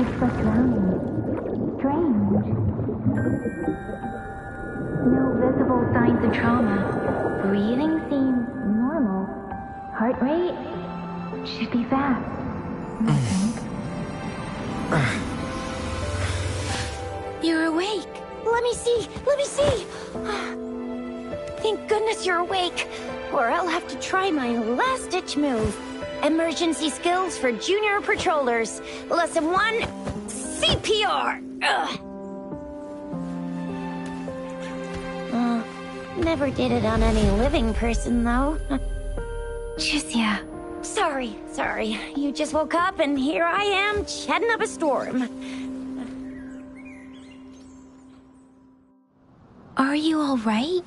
It's like drowning. Strange. No visible signs of trauma. Breathing seems normal. Heart rate should be fast, I think. You're awake. Let me see. Thank goodness you're awake, or I'll have to try my last-ditch move. Emergency skills for junior patrollers. Lesson 1, CPR. Never did it on any living person, though. Jusia. Sorry. You just woke up, and here I am, chatting up a storm. Are you all right?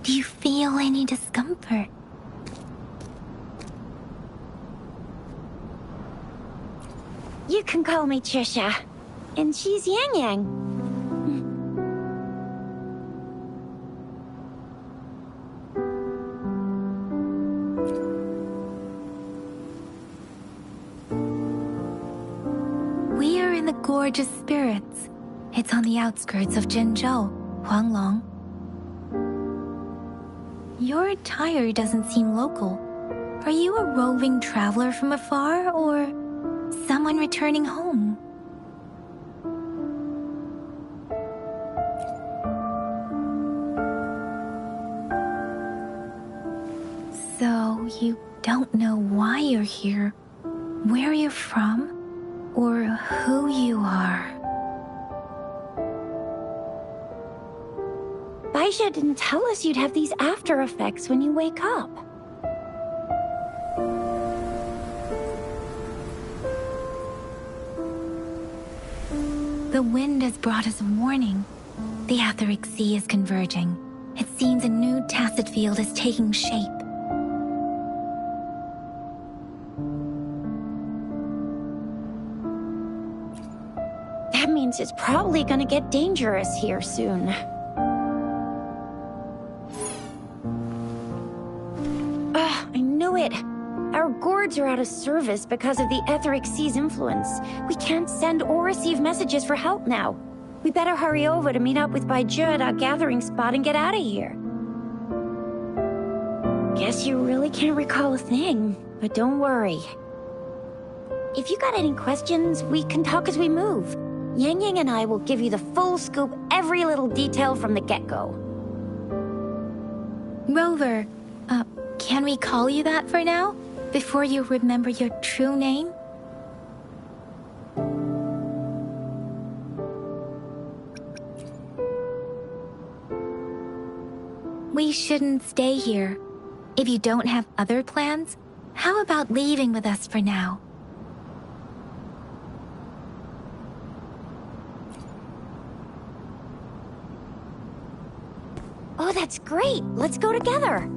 Do you feel any discomfort? You can call me Trisha. And she's Yang Yang. We are in the Gorgeous Spirits. It's on the outskirts of Jinzhou, Huanglong. Your attire doesn't seem local. Are you a roving traveler from afar, or someone returning home? So, you don't know why you're here, where you're from, or who you are. Baisha didn't tell us you'd have these after effects when you wake up. The wind has brought us a warning. The Etheric Sea is converging. It seems a new tacit field is taking shape. That means it's probably gonna get dangerous here soon. I knew it. Our gourds are out of service because of the Etheric Sea's influence. We can't send or receive messages for help now. We better hurry over to meet up with Baiju at our gathering spot and get out of here. Guess you really can't recall a thing, but don't worry. If you got any questions, we can talk as we move. Yang Yang and I will give you the full scoop, every little detail from the get-go. Rover, can we call you that for now? Before you remember your true name? We shouldn't stay here. If you don't have other plans, how about leaving with us for now? Oh, that's great! Let's go together!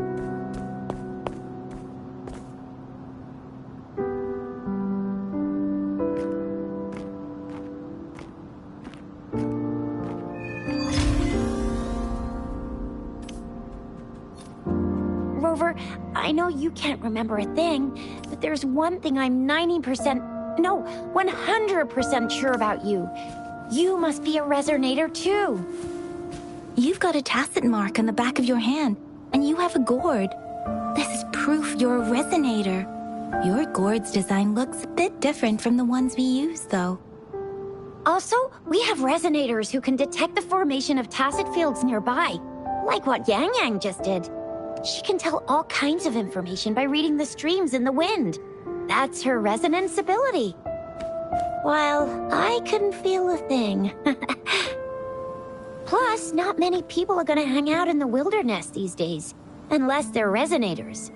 Rover, I know you can't remember a thing, but there's one thing I'm 100% sure about you. You must be a resonator too. You've got a tacit mark on the back of your hand, and you have a gourd. This is proof you're a resonator. Your gourd's design looks a bit different from the ones we use, though. Also, we have resonators who can detect the formation of tacit fields nearby, like what Yang Yang just did. She can tell all kinds of information by reading the streams in the wind. That's her resonance ability. While I couldn't feel a thing. Plus, not many people are gonna hang out in the wilderness these days, unless they're resonators.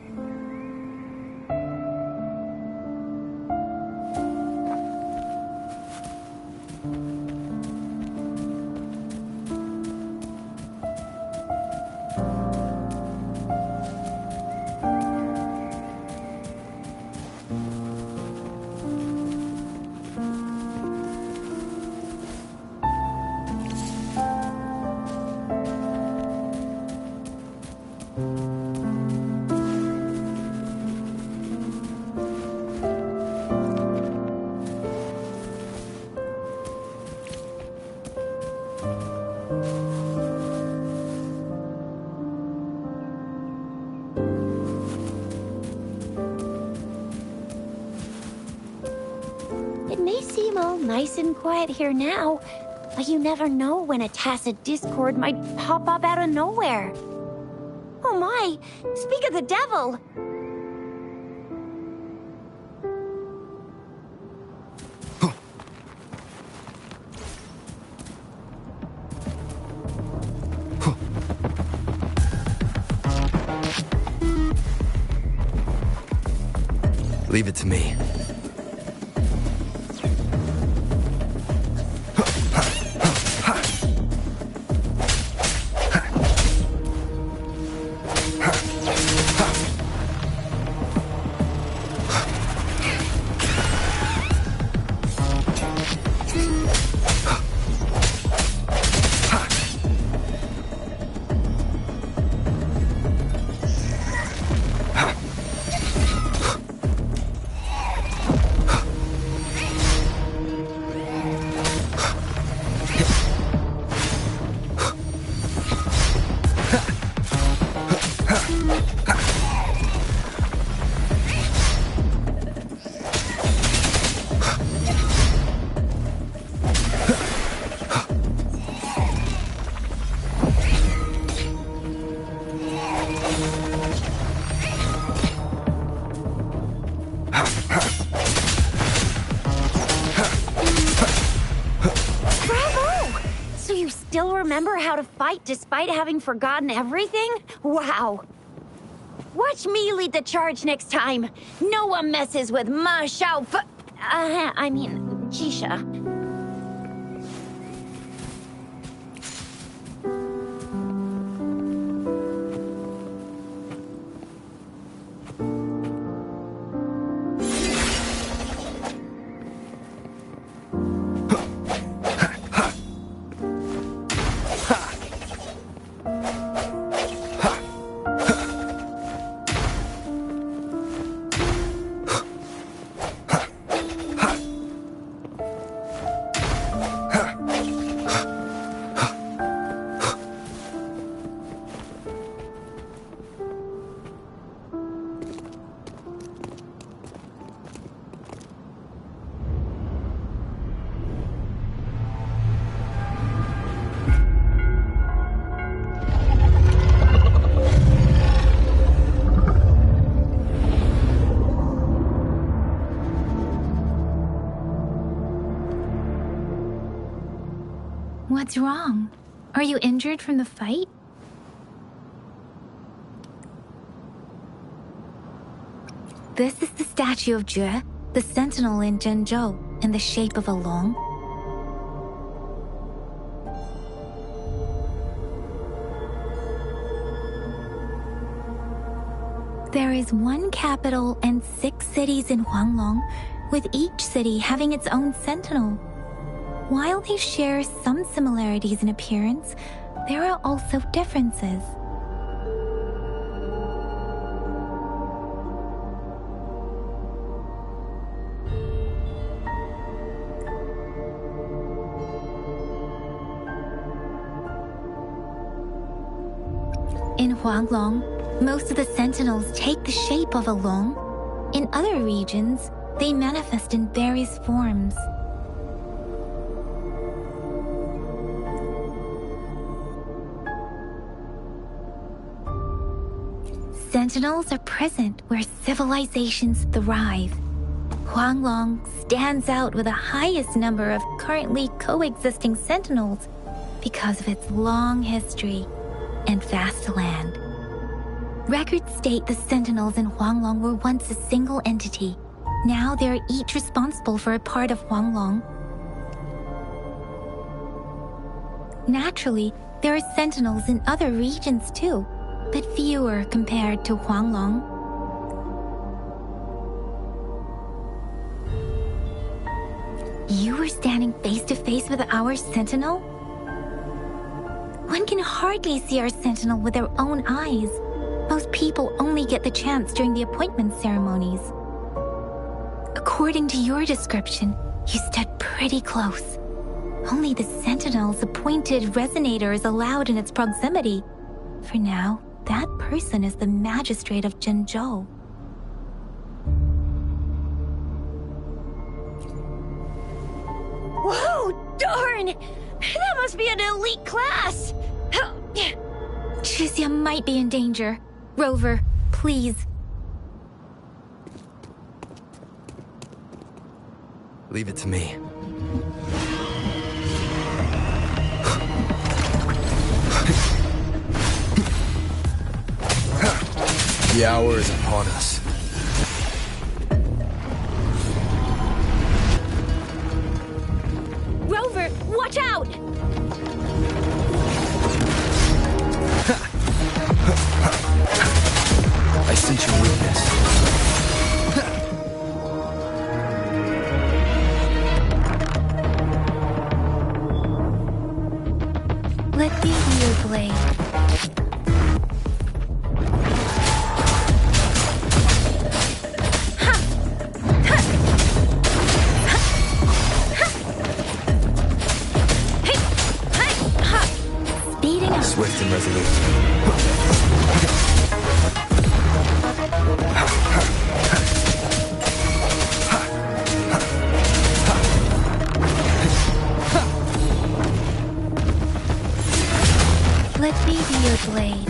It may seem all nice and quiet here now, but you never know when a tacit discord might pop up out of nowhere. Oh my! Speak of the devil! Leave it to me. Remember how to fight despite having forgotten everything? Wow. Watch me lead the charge next time. No one messes with Ma Xiao Jisha. What's wrong? Are you injured from the fight? This is the statue of Jue, the sentinel in Zhenzhou, in the shape of a long. There is one capital and 6 cities in Huanglong, with each city having its own sentinel. While they share some similarities in appearance, there are also differences. In Huanglong, most of the sentinels take the shape of a long. In other regions, they manifest in various forms. Sentinels are present where civilizations thrive. Huanglong stands out with the highest number of currently coexisting sentinels because of its long history and vast land. Records state the sentinels in Huanglong were once a single entity. Now they are each responsible for a part of Huanglong. Naturally, there are sentinels in other regions too, but fewer compared to Huanglong. You were standing face to face with our sentinel? One can hardly see our sentinel with their own eyes. Most people only get the chance during the appointment ceremonies. According to your description, you stood pretty close. Only the sentinel's appointed resonator is allowed in its proximity. For now, that person is the magistrate of Zhenzhou. Darn! That must be an elite class! Chisia might be in danger. Rover, please. Leave it to me. The hour is upon us. Rover, watch out! I sense your weakness. Let me be your blade. Swift and resolute. Let me be your blade.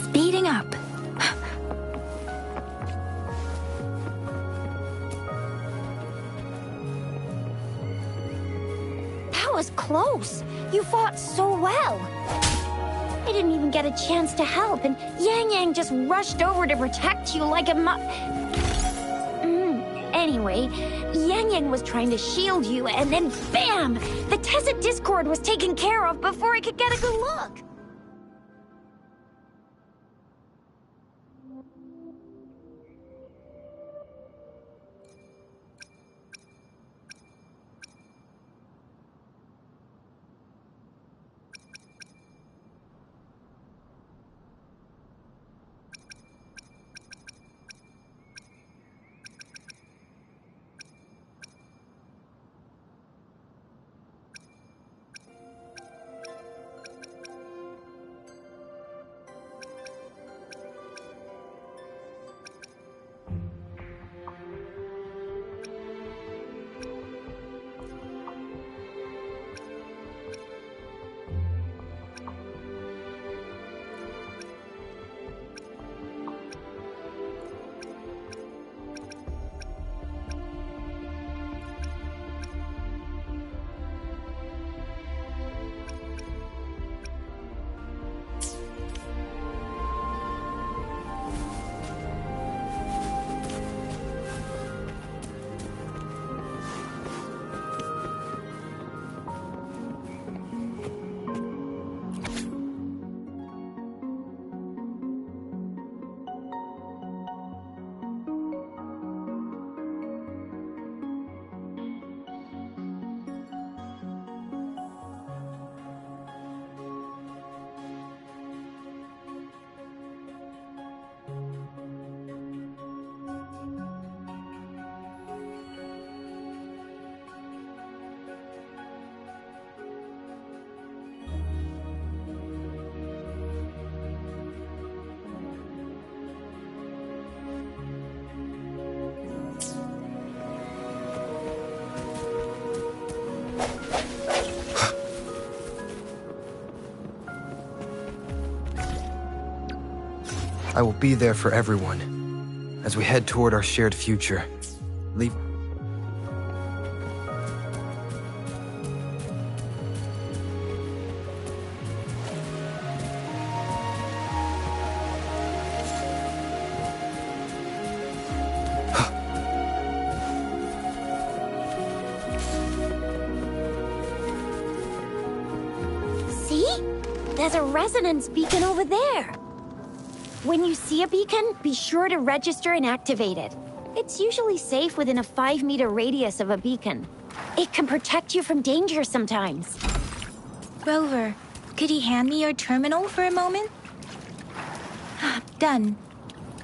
Speeding up. That was close. You fought so well. I didn't even get a chance to help, and Yang Yang just rushed over to protect you like a Anyway, Yang Yang was trying to shield you, and then BAM! The Tacit Discord was taken care of before I could get a good look. I will be there for everyone as we head toward our shared future. Leave. See? There's a resonance beacon over there. When you see a beacon, be sure to register and activate it. It's usually safe within a 5-meter radius of a beacon. It can protect you from danger sometimes. Rover, could you hand me your terminal for a moment? Done.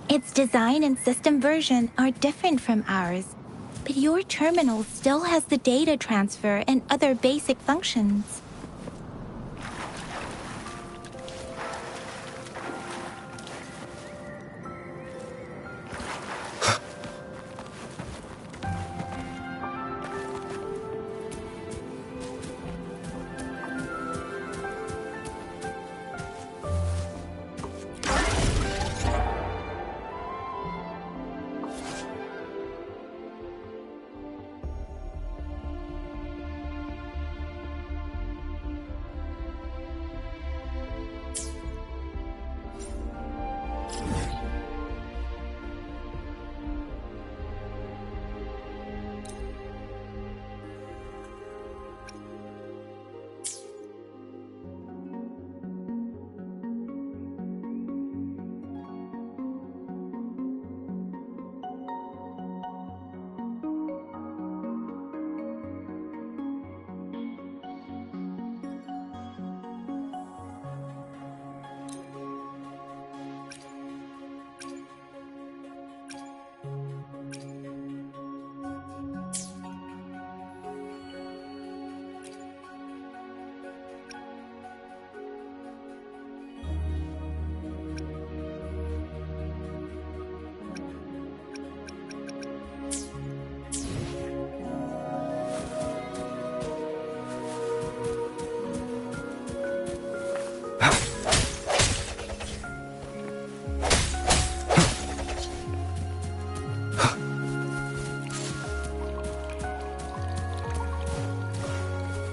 Its design and system version are different from ours, but your terminal still has the data transfer and other basic functions.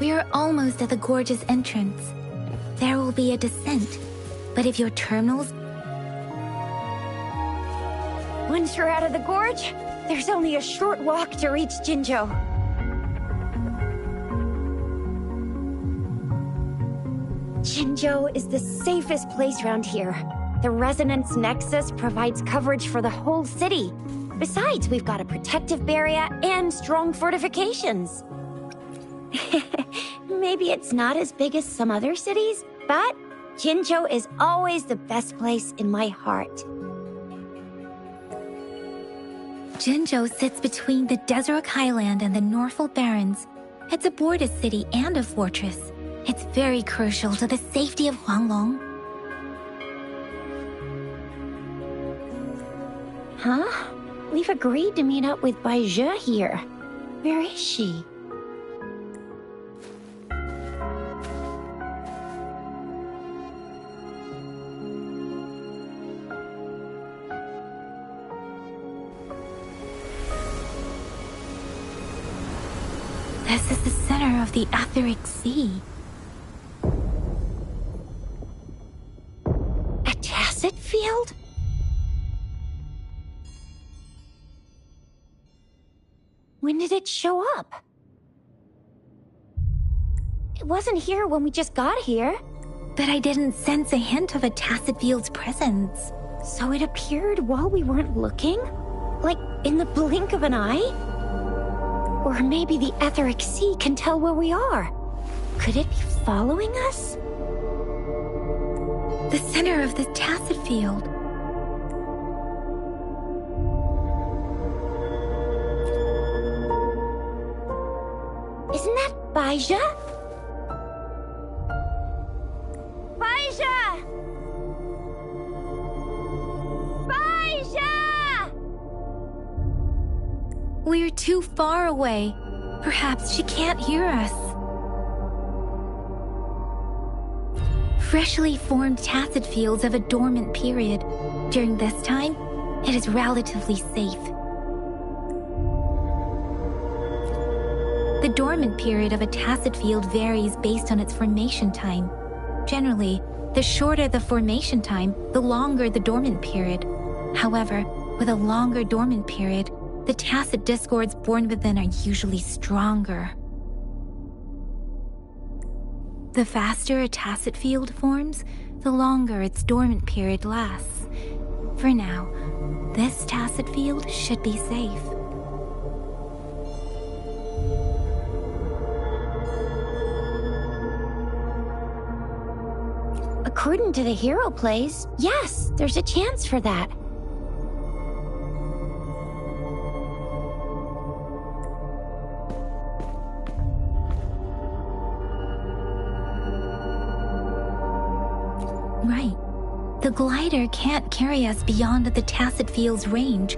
We are almost at the gorge's entrance. There will be a descent, but if your terminals... Once you're out of the gorge, there's only a short walk to reach Jinzhou. Jinzhou is the safest place around here. The Resonance Nexus provides coverage for the whole city. Besides, we've got a protective barrier and strong fortifications. Maybe it's not as big as some other cities, but Jinzhou is always the best place in my heart. Jinzhou sits between the Desrook Highland and the Norfolk Barrens. It's a border city and a fortress. It's very crucial to the safety of Huanglong. Huh? We've agreed to meet up with Baizhe here. Where is she? This is the center of the Etheric Sea. A tacit field? When did it show up? It wasn't here when we just got here. But I didn't sense a hint of a tacit field's presence. So it appeared while we weren't looking? Like in the blink of an eye? Or maybe the Etheric Sea can tell where we are. Could it be following us? The center of the tacit field. Isn't that Baizhe? Baizhe! Baizhe! We're too far away. Perhaps she can't hear us. Freshly formed tacit fields of a dormant period. During this time, it is relatively safe. The dormant period of a tacet field varies based on its formation time. Generally, the shorter the formation time, the longer the dormant period. However, with a longer dormant period, the tacet discords born within are usually stronger. The faster a tacet field forms, the longer its dormant period lasts. For now, this tacet field should be safe. According to the hero plays, yes, there's a chance for that. Right. The glider can't carry us beyond the tacet field's range.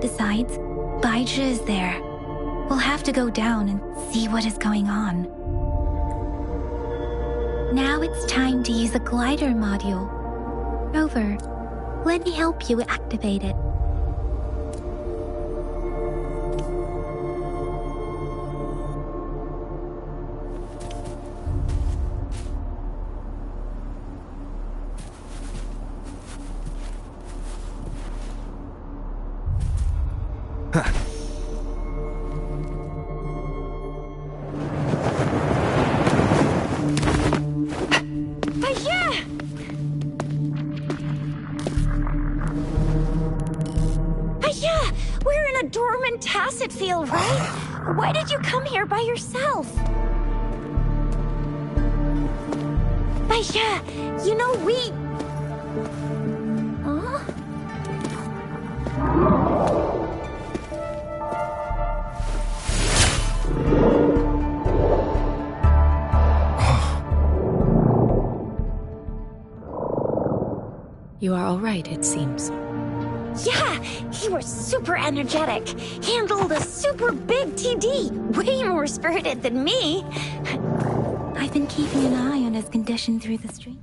Besides, Baizhi is there. We'll have to go down and see what is going on. Now it's time to use a glider module. Rover, let me help you activate it. Tacet field, right? Why did you come here by yourself? Baizhi, you know we... Huh? You are all right, it seems. Yeah, he was super energetic. Handled a super big TD. Way more spirited than me. I've been keeping an eye on his condition through the stream.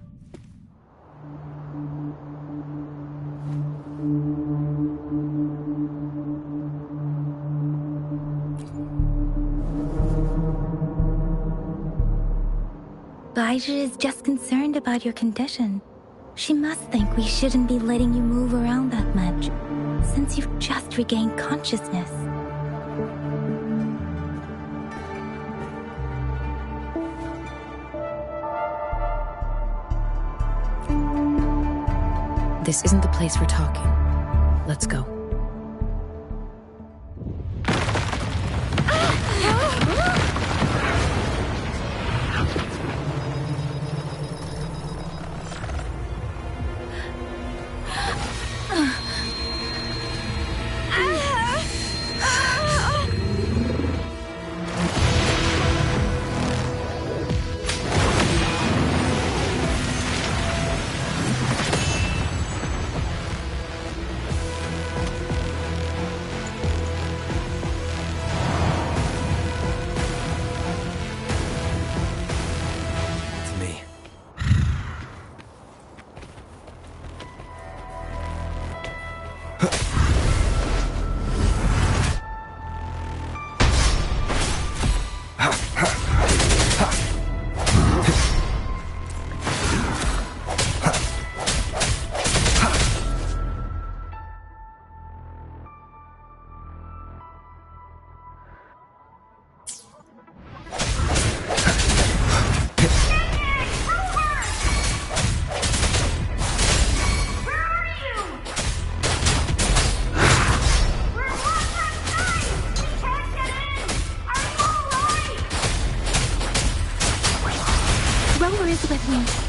Baizhi is just concerned about your condition. She must think we shouldn't be letting you move around that much, since you've just regained consciousness. This isn't the place for talking. Let's go.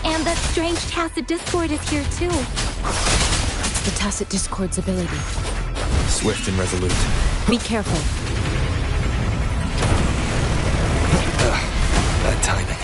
And that strange tacet discord is here too. It's the tacet discord's ability. Swift and resolute. Be careful. Bad timing.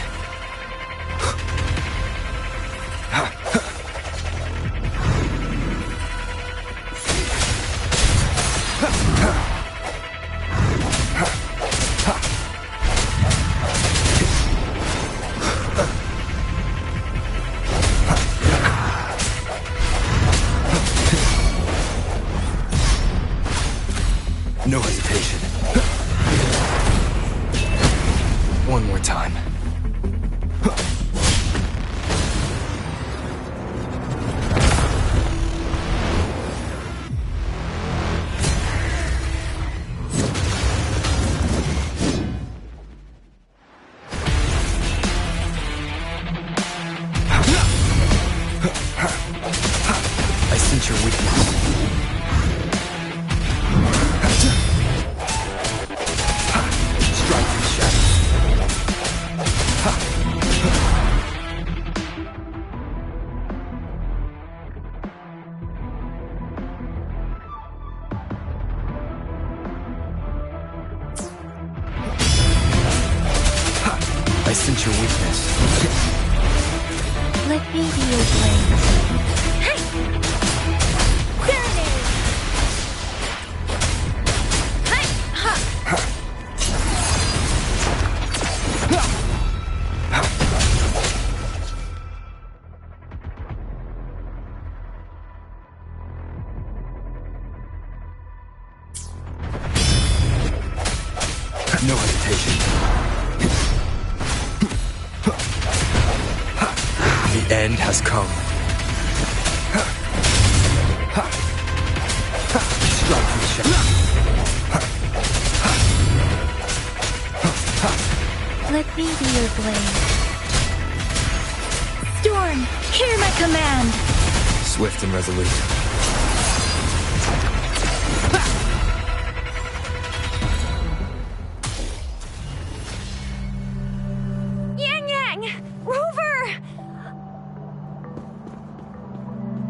sense your weakness. Let me be your blade. Hey! There it is! Hey! Ha! No hesitation. The end has come. Strike from the shadow. Let me be your blade. Storm, hear my command! Swift and resolute. Rover!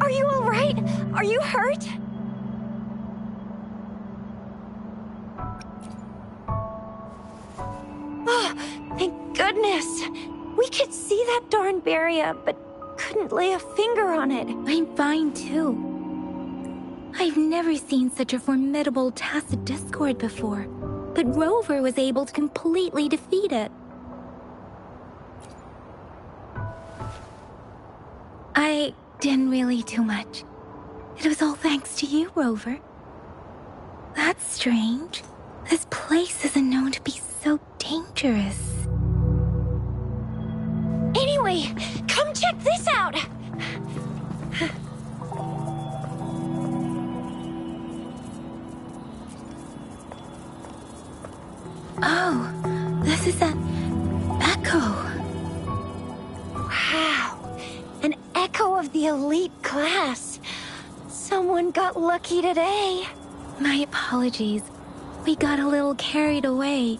Are you alright? Are you hurt? Oh, thank goodness! We could see that darn barrier, but couldn't lay a finger on it. I'm fine too. I've never seen such a formidable tacit discord before, but Rover was able to completely defeat it. I didn't really do much. It was all thanks to you, Rover. That's strange. This place isn't known to be so dangerous. Anyway, come check this out! Oh, this is an echo. Wow. An echo of the elite class. Someone got lucky today. My apologies. We got a little carried away.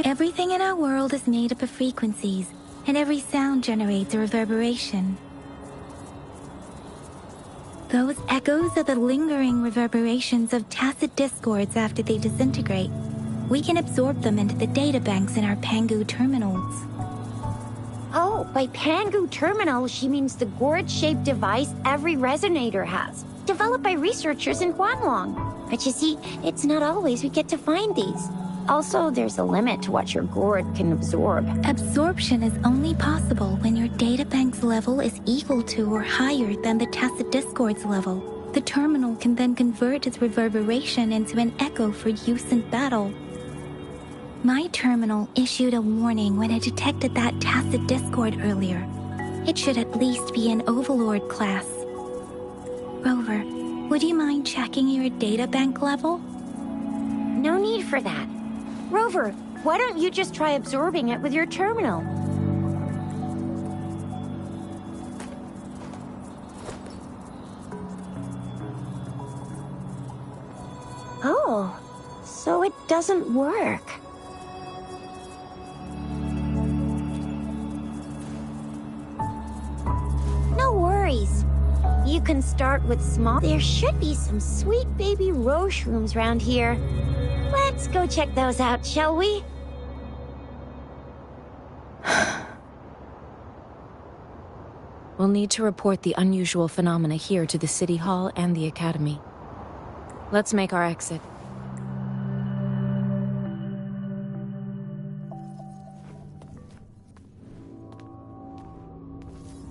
Everything in our world is made up of frequencies, and every sound generates a reverberation. Those echoes are the lingering reverberations of tacit discords after they disintegrate. We can absorb them into the databanks in our Pangu terminals. Oh, by Pangu terminal, she means the gourd-shaped device every resonator has, developed by researchers in Huanglong. But you see, it's not always we get to find these. Also, there's a limit to what your gourd can absorb. Absorption is only possible when your databank's level is equal to or higher than the tacit discord's level. The terminal can then convert its reverberation into an echo for use in battle. My terminal issued a warning when it detected that tacit discord earlier. It should at least be an Overlord class. Rover, would you mind checking your databank level? No need for that. Rover, why don't you just try absorbing it with your terminal? Oh, so it doesn't work. No worries. You can start with small. There should be some sweet baby rose rooms around here. Let's go check those out, shall we? We'll need to report the unusual phenomena here to the City Hall and the Academy. Let's make our exit.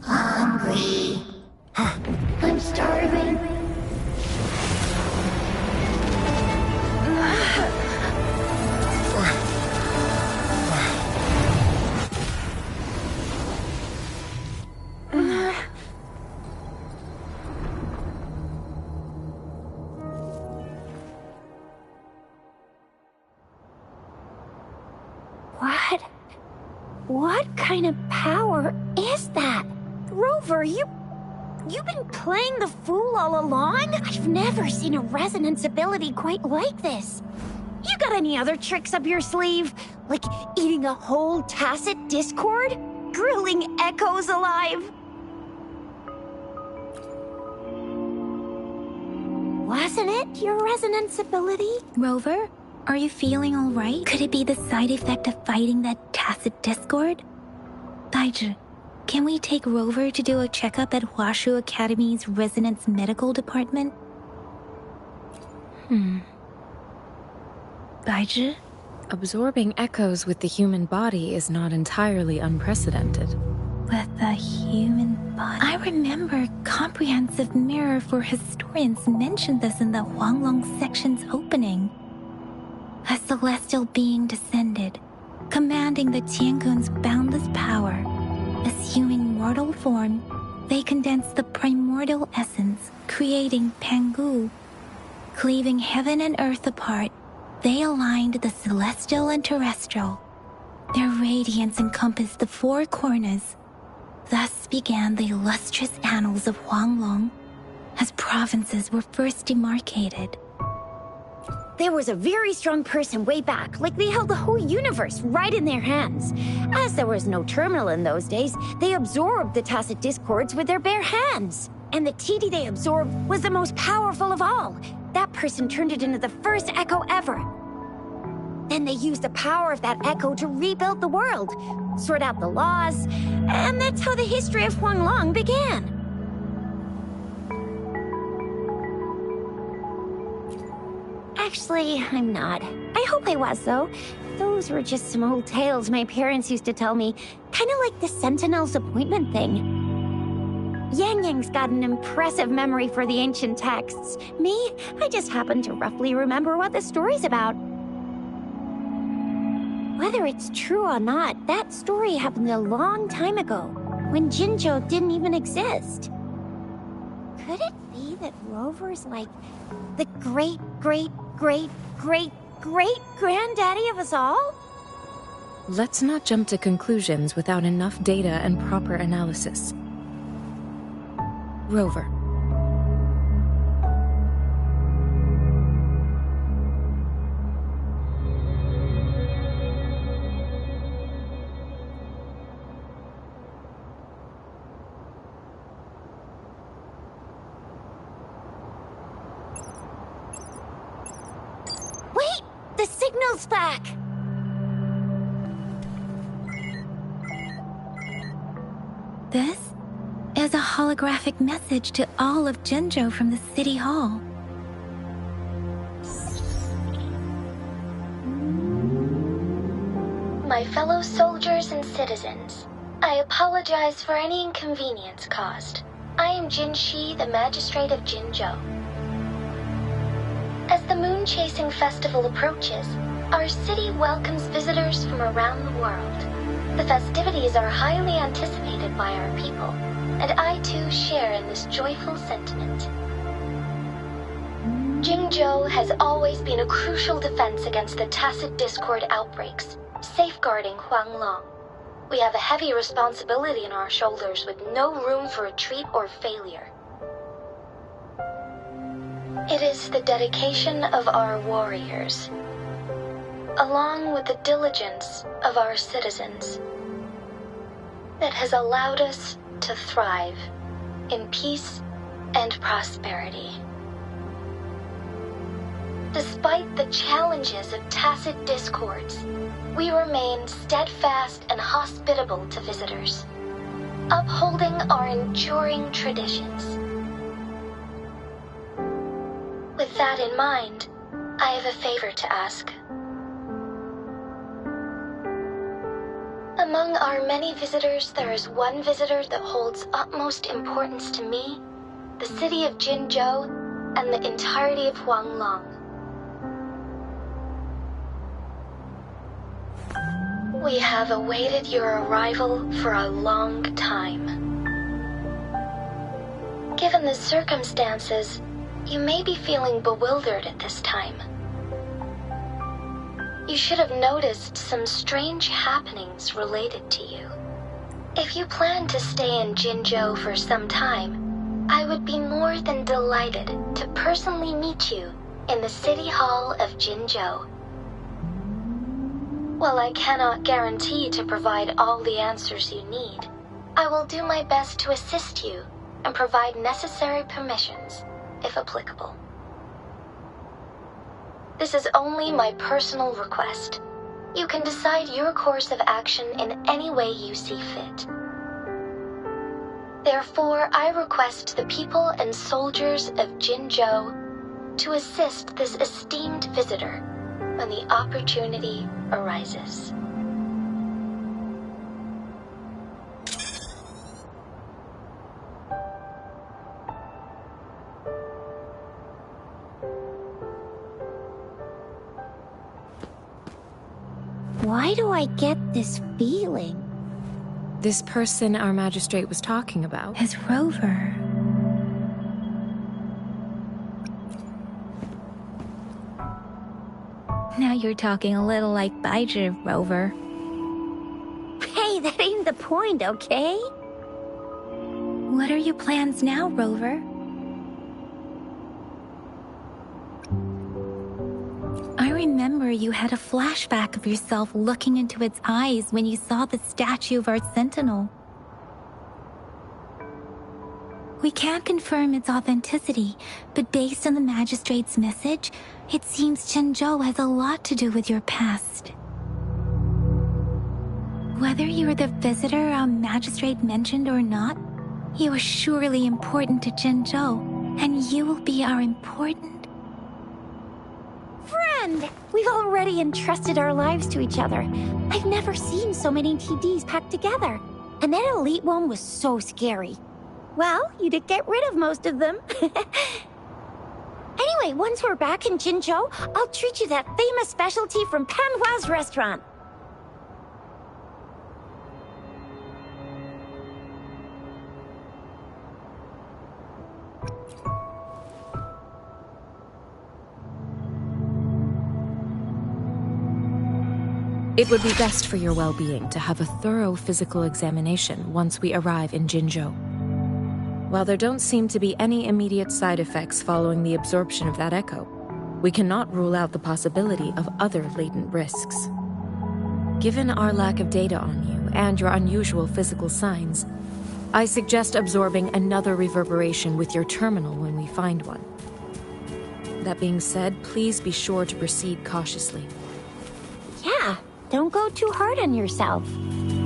Hungry. I'm starving. What kind of power is that? Rover, you've been playing the fool all along? I've never seen a resonance ability quite like this. You got any other tricks up your sleeve? Like eating a whole tacit discord? Grilling echoes alive? Wasn't it your resonance ability? Rover, Are you feeling all right? Could it be the side effect of fighting that tacit discord? Baizhi, can we take Rover to do a checkup at Huashu Academy's Resonance Medical Department? Baizhi? Absorbing echoes with the human body is not entirely unprecedented. With the human body? I remember Comprehensive Mirror for Historians mentioned this in the Huanglong section's opening. A celestial being descended, commanding the Tiangun's boundless power. Assuming mortal form, they condensed the primordial essence, creating Pangu. Cleaving heaven and earth apart, they aligned the celestial and terrestrial. Their radiance encompassed the four corners. Thus began the illustrious annals of Huanglong, as provinces were first demarcated. There was a very strong person way back, like they held the whole universe right in their hands. As there was no terminal in those days, they absorbed the tacit discords with their bare hands. And the TD they absorbed was the most powerful of all. That person turned it into the first echo ever. Then they used the power of that echo to rebuild the world, sort out the laws, and that's how the history of Huanglong began. Actually, I'm not. I hope I was, though. Those were just some old tales my parents used to tell me, kind of like the Sentinel's appointment thing. Yang Yang's got an impressive memory for the ancient texts. Me, I just happen to roughly remember what the story's about. Whether it's true or not, that story happened a long time ago, when Jinzhou didn't even exist. Could it be that Rover's like the great-great-great-great-great-granddaddy of us all? Let's not jump to conclusions without enough data and proper analysis. Rover. Wait! The signal's back! This is a holographic message to all of Jinzhou from the City Hall. My fellow soldiers and citizens, I apologize for any inconvenience caused. I am Jin Shi, the Magistrate of Jinzhou. As the Moon-Chasing Festival approaches, our city welcomes visitors from around the world. The festivities are highly anticipated by our people, and I too share in this joyful sentiment. Jinzhou has always been a crucial defense against the tacit discord outbreaks, safeguarding Huanglong. We have a heavy responsibility on our shoulders with no room for retreat or failure. It is the dedication of our warriors, along with the diligence of our citizens, that has allowed us to thrive in peace and prosperity. Despite the challenges of tacit discords, we remain steadfast and hospitable to visitors, upholding our enduring traditions. With that in mind, I have a favor to ask. Among our many visitors, there is one visitor that holds utmost importance to me, the city of Jinzhou, and the entirety of Huanglong. We have awaited your arrival for a long time. Given the circumstances, you may be feeling bewildered at this time. You should have noticed some strange happenings related to you. If you plan to stay in Jinzhou for some time, I would be more than delighted to personally meet you in the City Hall of Jinzhou. While I cannot guarantee to provide all the answers you need, I will do my best to assist you and provide necessary permissions, if applicable. This is only my personal request. You can decide your course of action in any way you see fit. Therefore, I request the people and soldiers of Jinzhou to assist this esteemed visitor when the opportunity arises. Why do I get this feeling? This person our magistrate was talking about? His rover. Now you're talking a little like Baizhi, Rover. Hey, that ain't the point, okay? What are your plans now, Rover? I remember you had a flashback of yourself looking into its eyes when you saw the statue of our sentinel. We can't confirm its authenticity, but based on the magistrate's message, it seems Jinzhou has a lot to do with your past. Whether you're the visitor our magistrate mentioned or not, you are surely important to Jinzhou, and you will be our important Friend! We've already entrusted our lives to each other. I've never seen so many TDs packed together. And that elite one was so scary. Well, you did get rid of most of them. Anyway, once we're back in Jinzhou, I'll treat you that famous specialty from Panhua's restaurant. It would be best for your well-being to have a thorough physical examination once we arrive in Jinzhou. While there don't seem to be any immediate side effects following the absorption of that echo, we cannot rule out the possibility of other latent risks. Given our lack of data on you and your unusual physical signs, I suggest absorbing another reverberation with your terminal when we find one. That being said, please be sure to proceed cautiously. Yeah, don't go too hard on yourself.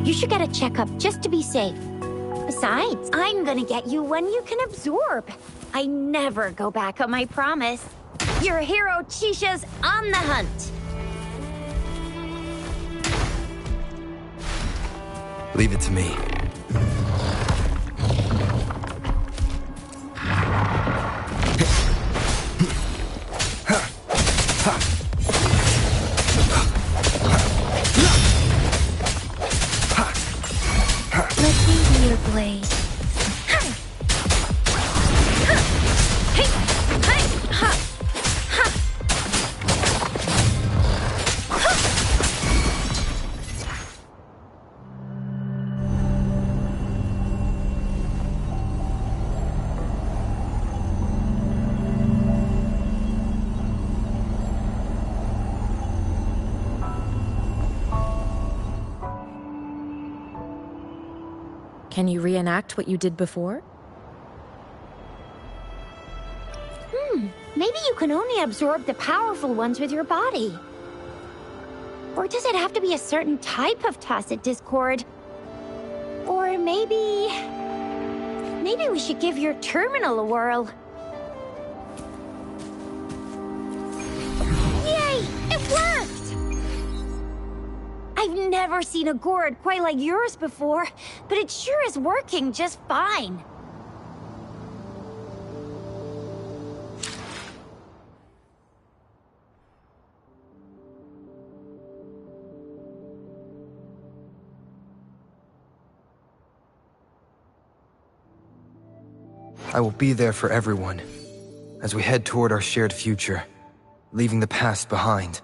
You should get a checkup just to be safe. Besides, I'm gonna get you one you can absorb. I never go back on my promise. Your hero Chisha's on the hunt. Leave it to me. Let me be your blade. Can you reenact what you did before? Maybe you can only absorb the powerful ones with your body. Or does it have to be a certain type of tacit discord? Or maybe we should give your terminal a whirl. Yay! It worked! I've never seen a gourd quite like yours before, but it sure is working just fine. I will be there for everyone as we head toward our shared future, leaving the past behind.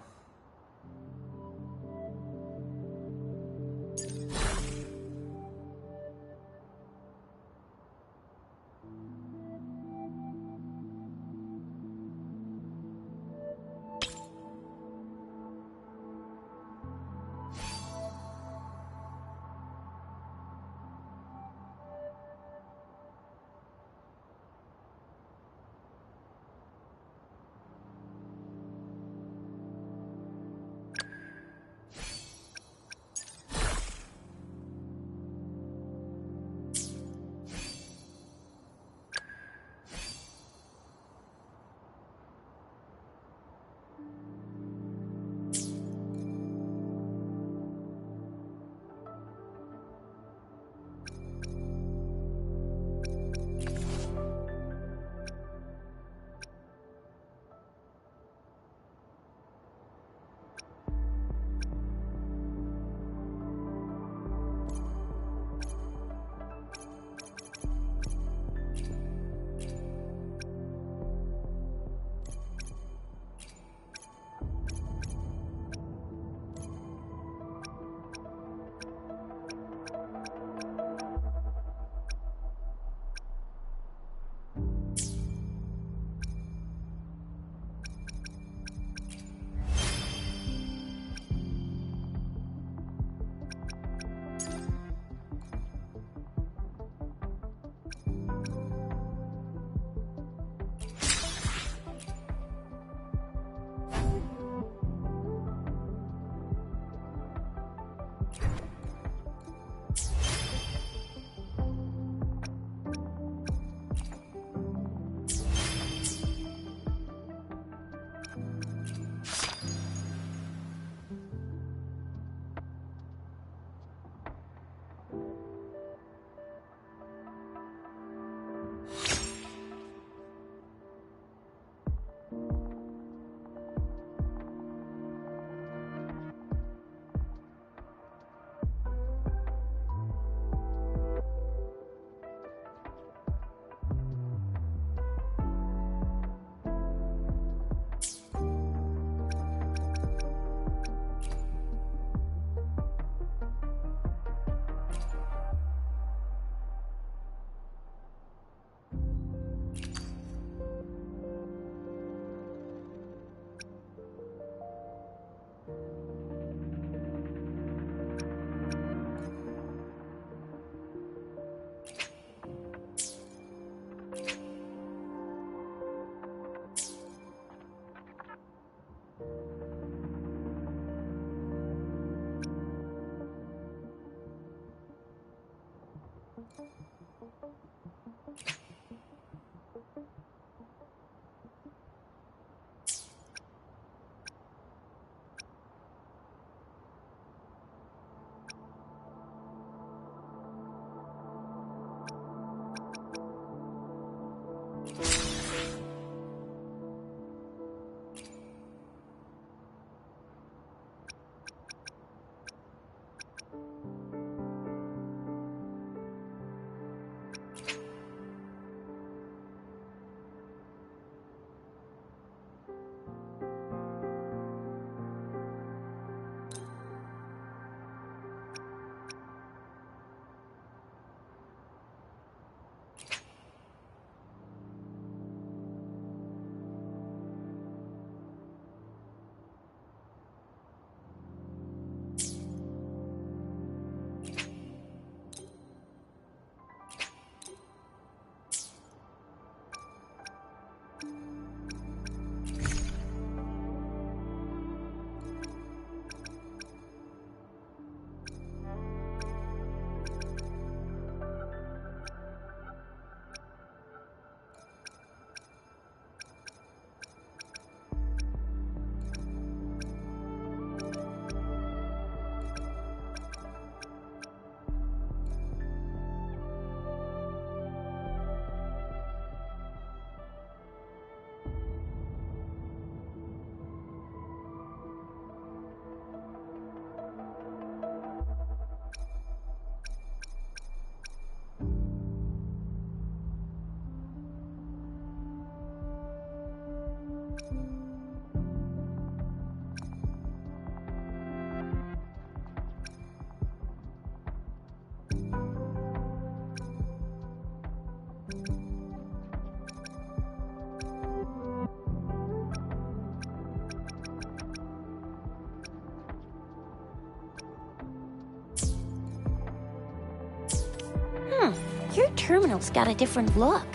Your terminal's got a different look,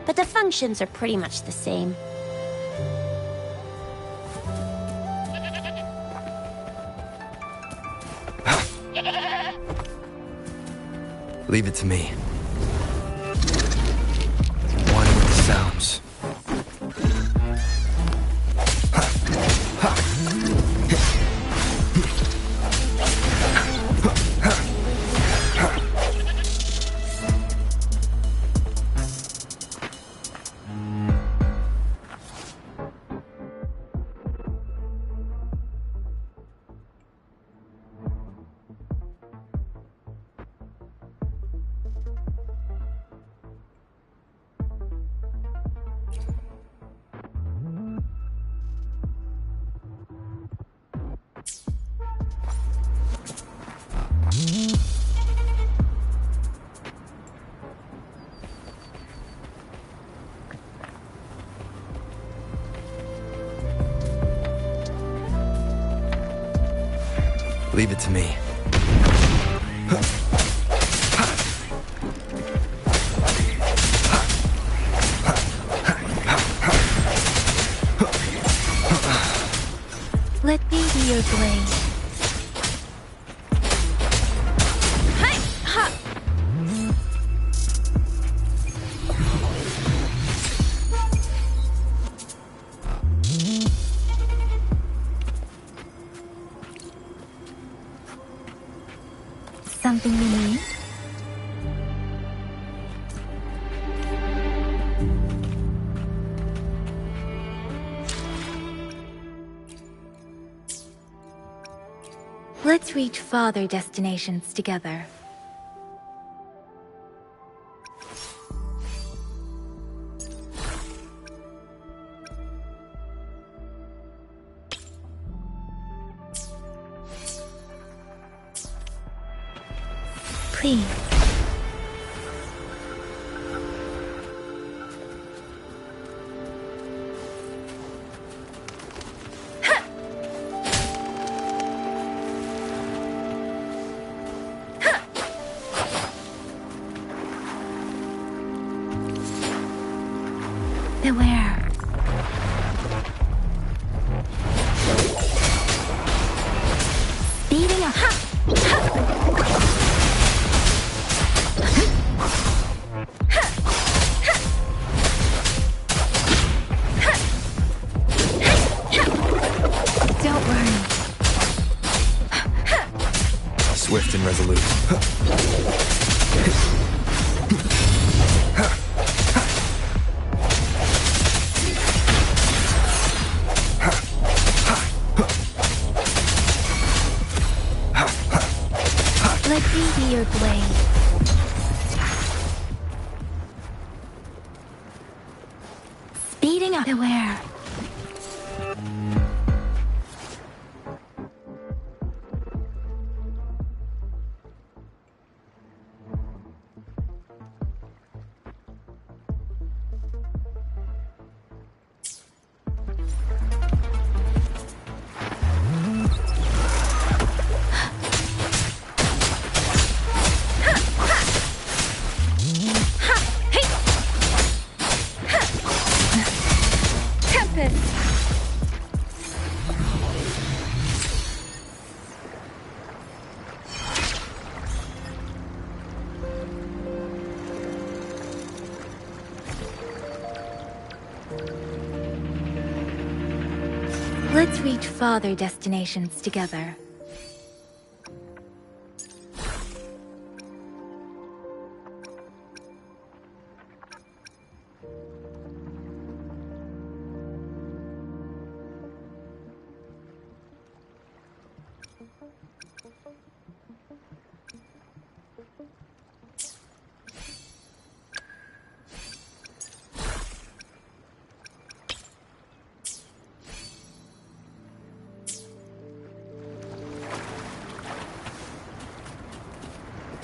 but the functions are pretty much the same. Leave it to me. One with the sounds. Leave it to me. Let me be your blade. Something you need? Let's reach farther destinations together. Please. Beware. Speeding up. resolute. Let me be your blade. Speeding up. Beware. Let's reach farther destinations together.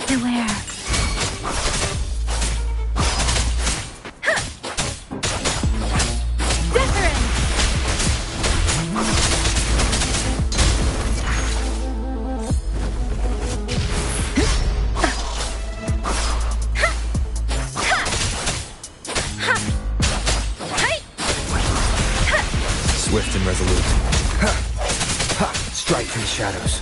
Beware. Swift and resolute. Strike from the shadows.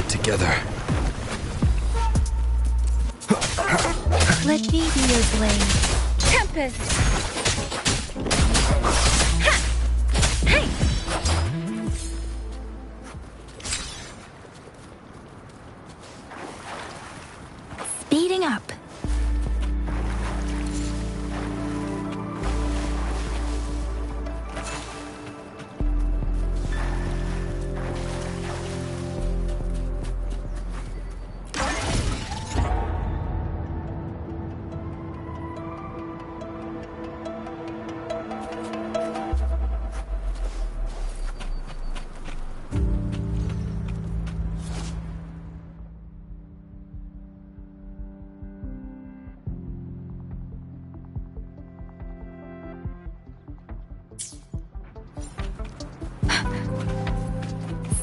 Together. Let me be your blade. Tempest! Hey! Speeding up.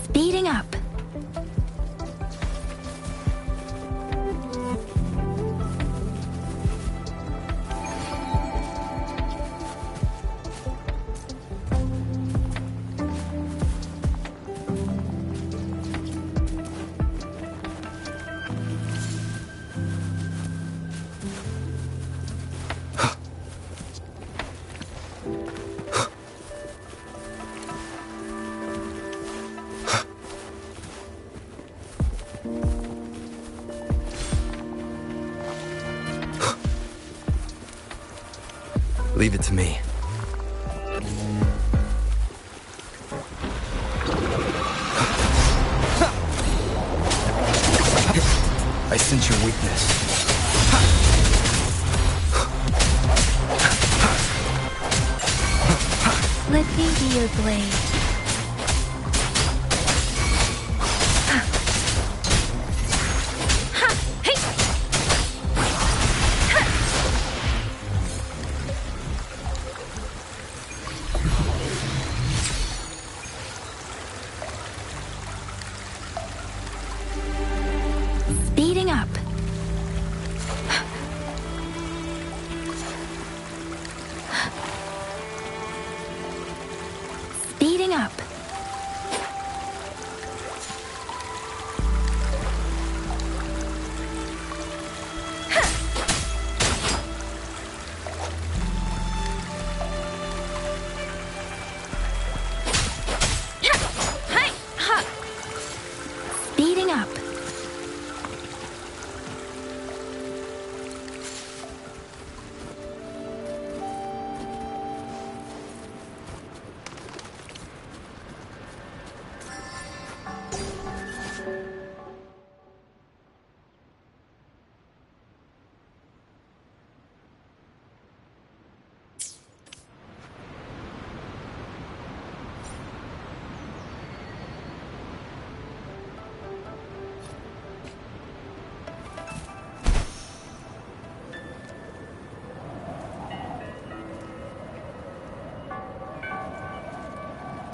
Speeding up. Leave it to me. I sense your weakness. Let me be your blade. Speeding up. Speeding up.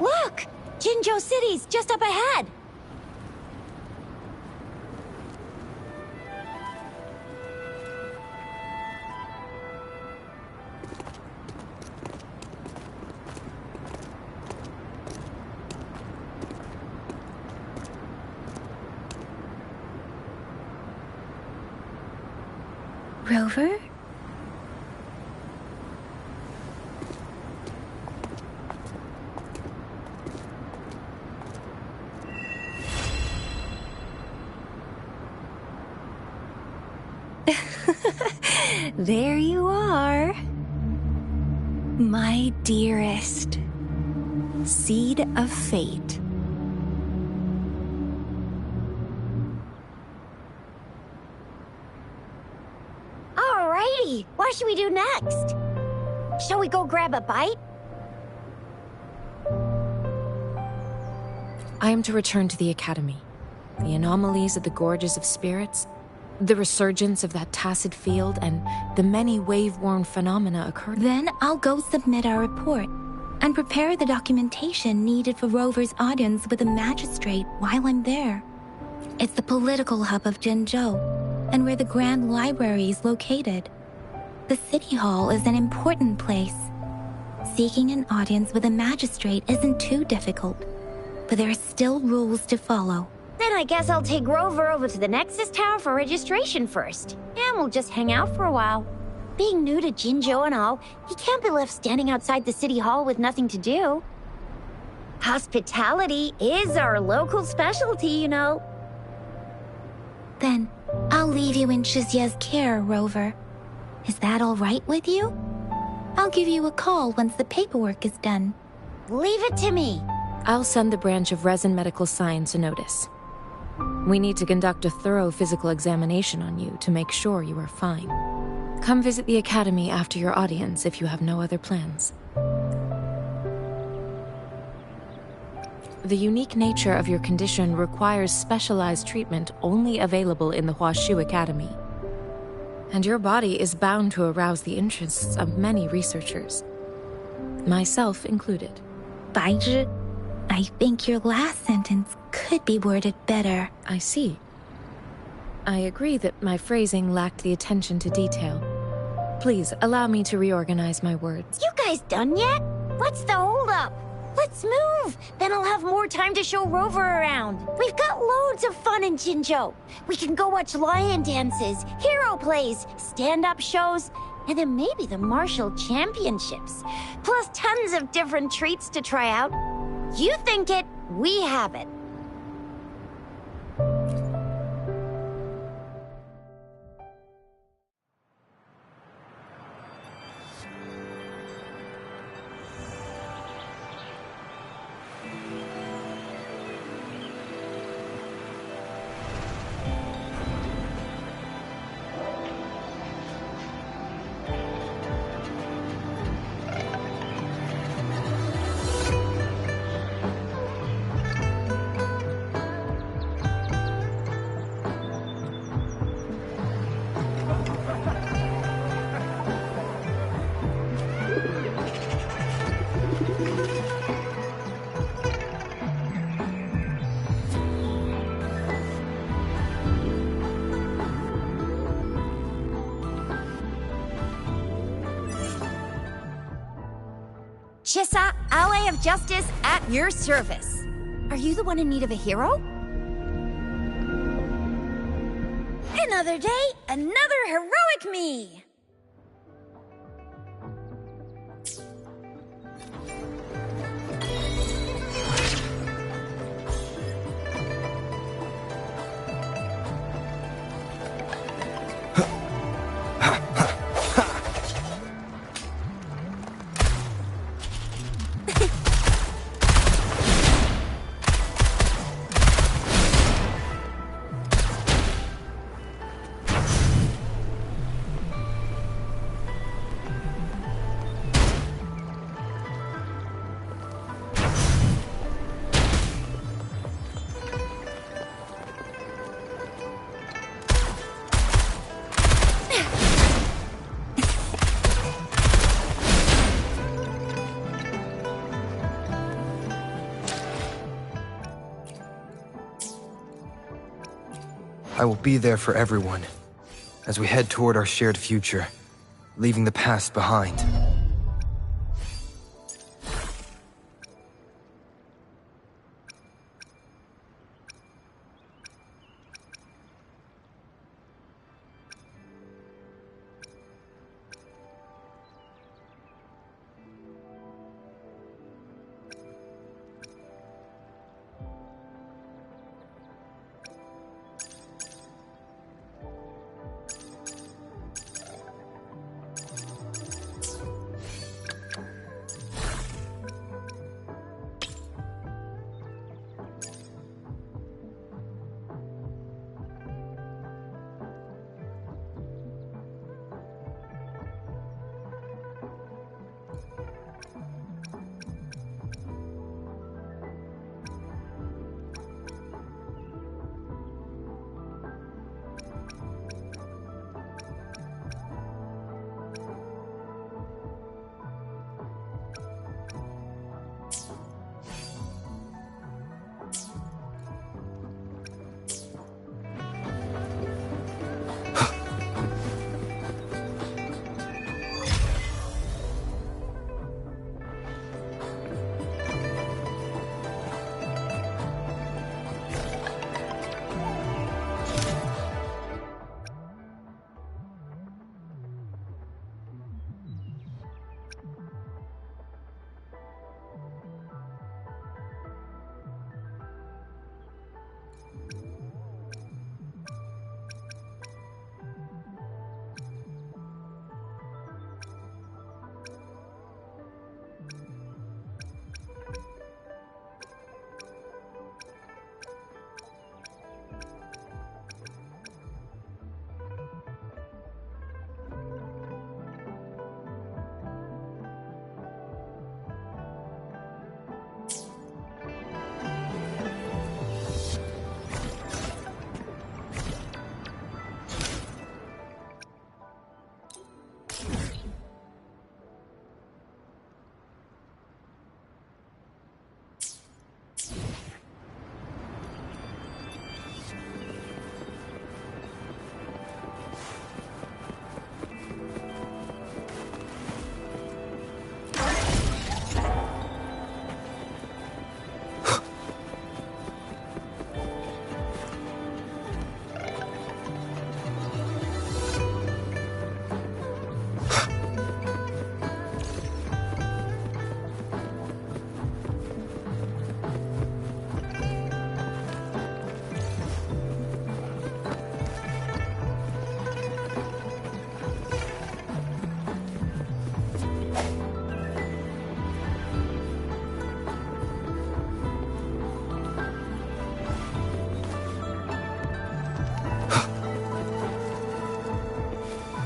Look! Jinzhou City's just up ahead! Rover? There you are. My dearest. Seed of fate. Alrighty, what should we do next? Shall we go grab a bite? I am to return to the Academy. The anomalies of the Gorges of Spirits, the resurgence of that tacit field, and the many wave-worn phenomena occurred. Then I'll go submit our report and prepare the documentation needed for Rover's audience with a magistrate while I'm there. It's the political hub of Jinzhou, and where the Grand Library is located. The City Hall is an important place. Seeking an audience with a magistrate isn't too difficult, but there are still rules to follow. Then I guess I'll take Rover over to the Nexus Tower for registration first, and we'll just hang out for a while. Being new to Jinzhou and all, he can't be left standing outside the City Hall with nothing to do. Hospitality is our local specialty, you know. Then I'll leave you in Shizye's care, Rover. Is that all right with you? I'll give you a call once the paperwork is done. Leave it to me. I'll send the branch of Resin Medical Science a notice. We need to conduct a thorough physical examination on you to make sure you are fine. Come visit the Academy after your audience if you have no other plans. The unique nature of your condition requires specialized treatment only available in the Huashu Academy. And your body is bound to arouse the interests of many researchers, myself included. Baizhi, I think your last sentence could be worded better. I see. I agree that my phrasing lacked the attention to detail. Please, allow me to reorganize my words. You guys done yet? What's the holdup? Let's move! Then I'll have more time to show Rover around. We've got loads of fun in Jinzhou. We can go watch lion dances, hero plays, stand-up shows, and then maybe the martial championships. Plus tons of different treats to try out. You think it, we have it. Chissa, ally of justice, at your service. Are you the one in need of a hero? Another day, another heroic me! I will be there for everyone, as we head toward our shared future, leaving the past behind.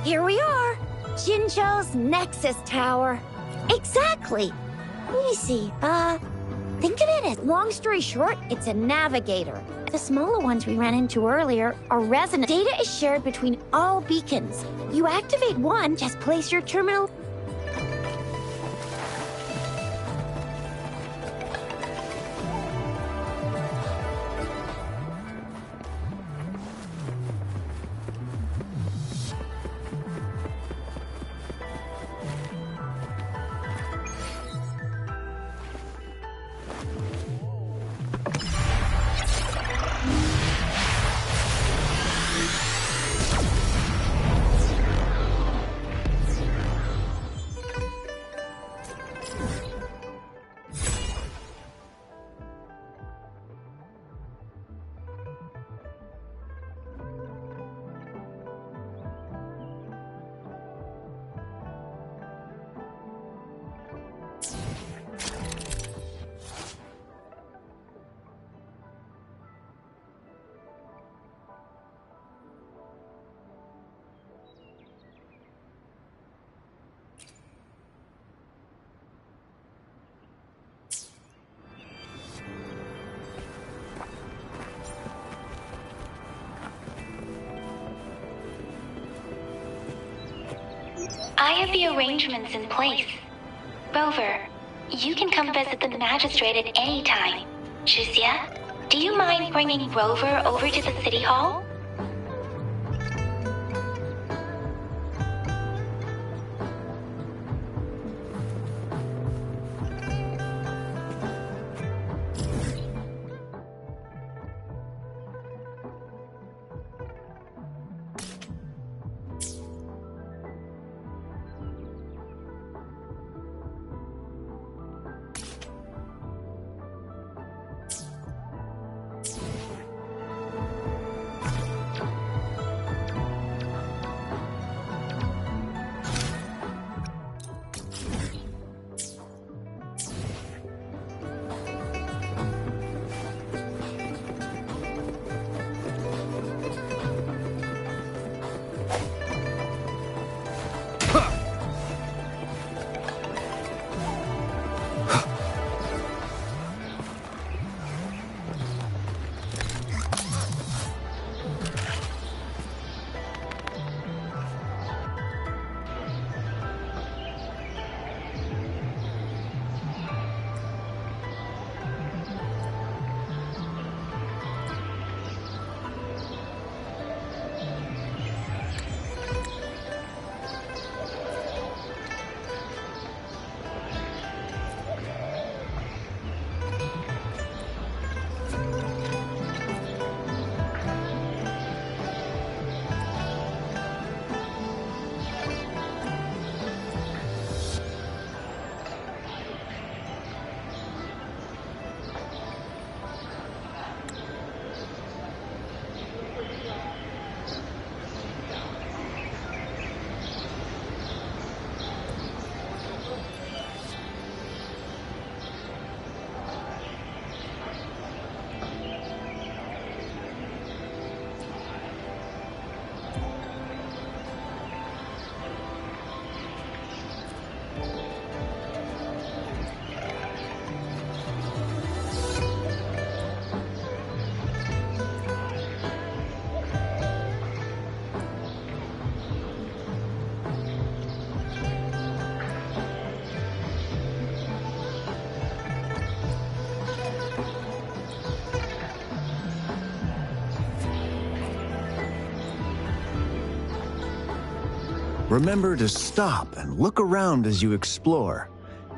Here we are, Jinzhou's Nexus Tower. Exactly. Let me see, think of it as, long story short, it's a navigator. The smaller ones we ran into earlier are resonant. Data is shared between all beacons. You activate one, just place your terminal. I have the arrangements in place. Rover, you can come visit the magistrate at any time. Juzia, do you mind bringing Rover over to the city hall? Remember to stop and look around as you explore.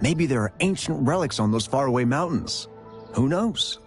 Maybe there are ancient relics on those faraway mountains. Who knows?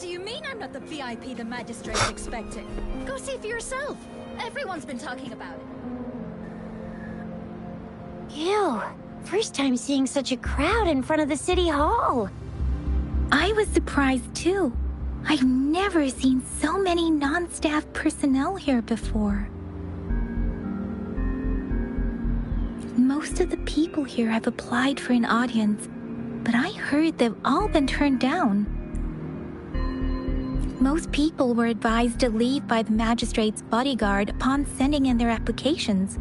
do you mean I'm not the VIP the magistrate's expecting? Go see for yourself. Everyone's been talking about it. Ew. First time seeing such a crowd in front of the city hall. I was surprised too. I've never seen so many non-staff personnel here before. Most of the people here have applied for an audience, but I heard they've all been turned down. Most people were advised to leave by the magistrate's bodyguard upon sending in their applications.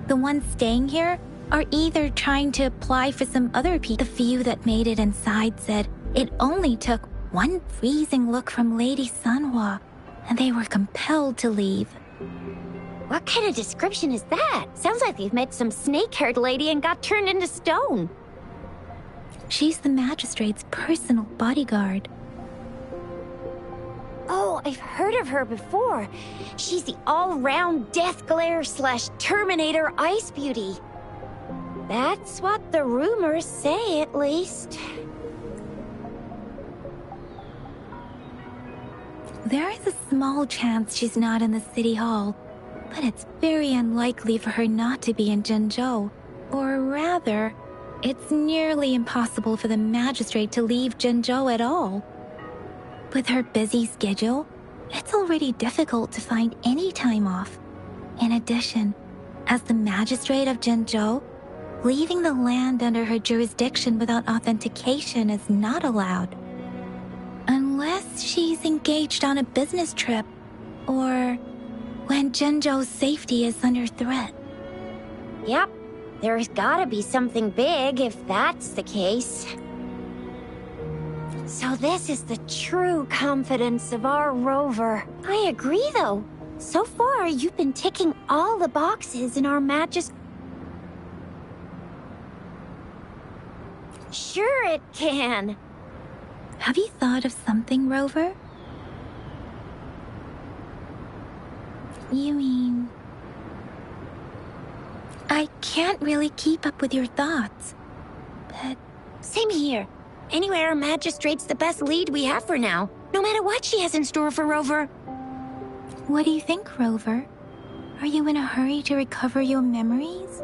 The ones staying here are either trying to apply for some other people. The few that made it inside said it only took one freezing look from Lady Sanhua, and they were compelled to leave. What kind of description is that? Sounds like they've met some snake-haired lady and got turned into stone. She's the magistrate's personal bodyguard. Oh, I've heard of her before. She's the all-round Death Glare / Terminator Ice Beauty. That's what the rumors say, at least. There is a small chance she's not in the city hall, but it's very unlikely for her not to be in Jinzhou. Or rather, it's nearly impossible for the magistrate to leave Jinzhou at all. With her busy schedule, it's already difficult to find any time off. In addition, as the magistrate of Jinzhou, leaving the land under her jurisdiction without authentication is not allowed. Unless she's engaged on a business trip, or when Jinzhou's safety is under threat. Yep, there's gotta be something big if that's the case. So this is the true confidence of our rover. I agree, though. So far, you've been ticking all the boxes in our Sure it can. Have you thought of something, Rover? You mean... I can't really keep up with your thoughts, but... Same here. Anyway, our magistrate's the best lead we have for now, no matter what she has in store for Rover. What do you think, Rover? Are you in a hurry to recover your memories?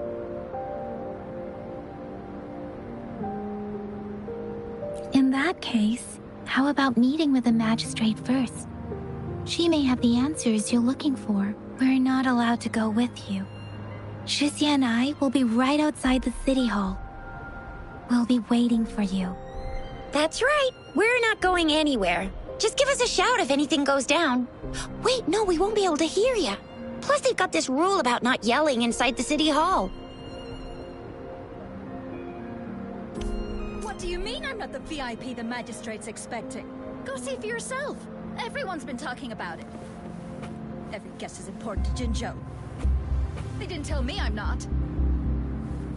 In that case, how about meeting with the magistrate first? She may have the answers you're looking for. We're not allowed to go with you. Shixia and I will be right outside the city hall. We'll be waiting for you. That's right. We're not going anywhere. Just give us a shout if anything goes down. Wait, no, we won't be able to hear you. Plus, they've got this rule about not yelling inside the city hall. What do you mean I'm not the VIP the magistrate's expecting? Go see for yourself. Everyone's been talking about it. Every guest is important to Jinzhou. They didn't tell me I'm not.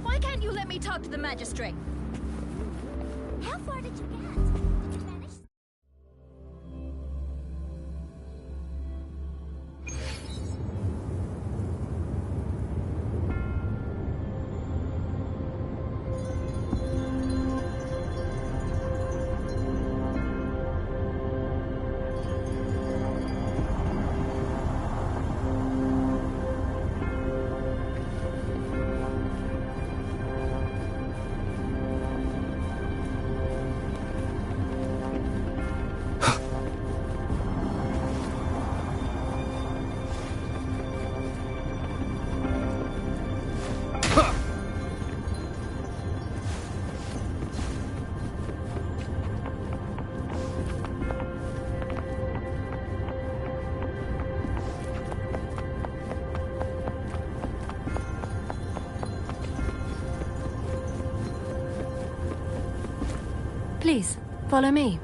Why can't you let me talk to the magistrate? How far did you get? Did you manage? Please, follow me.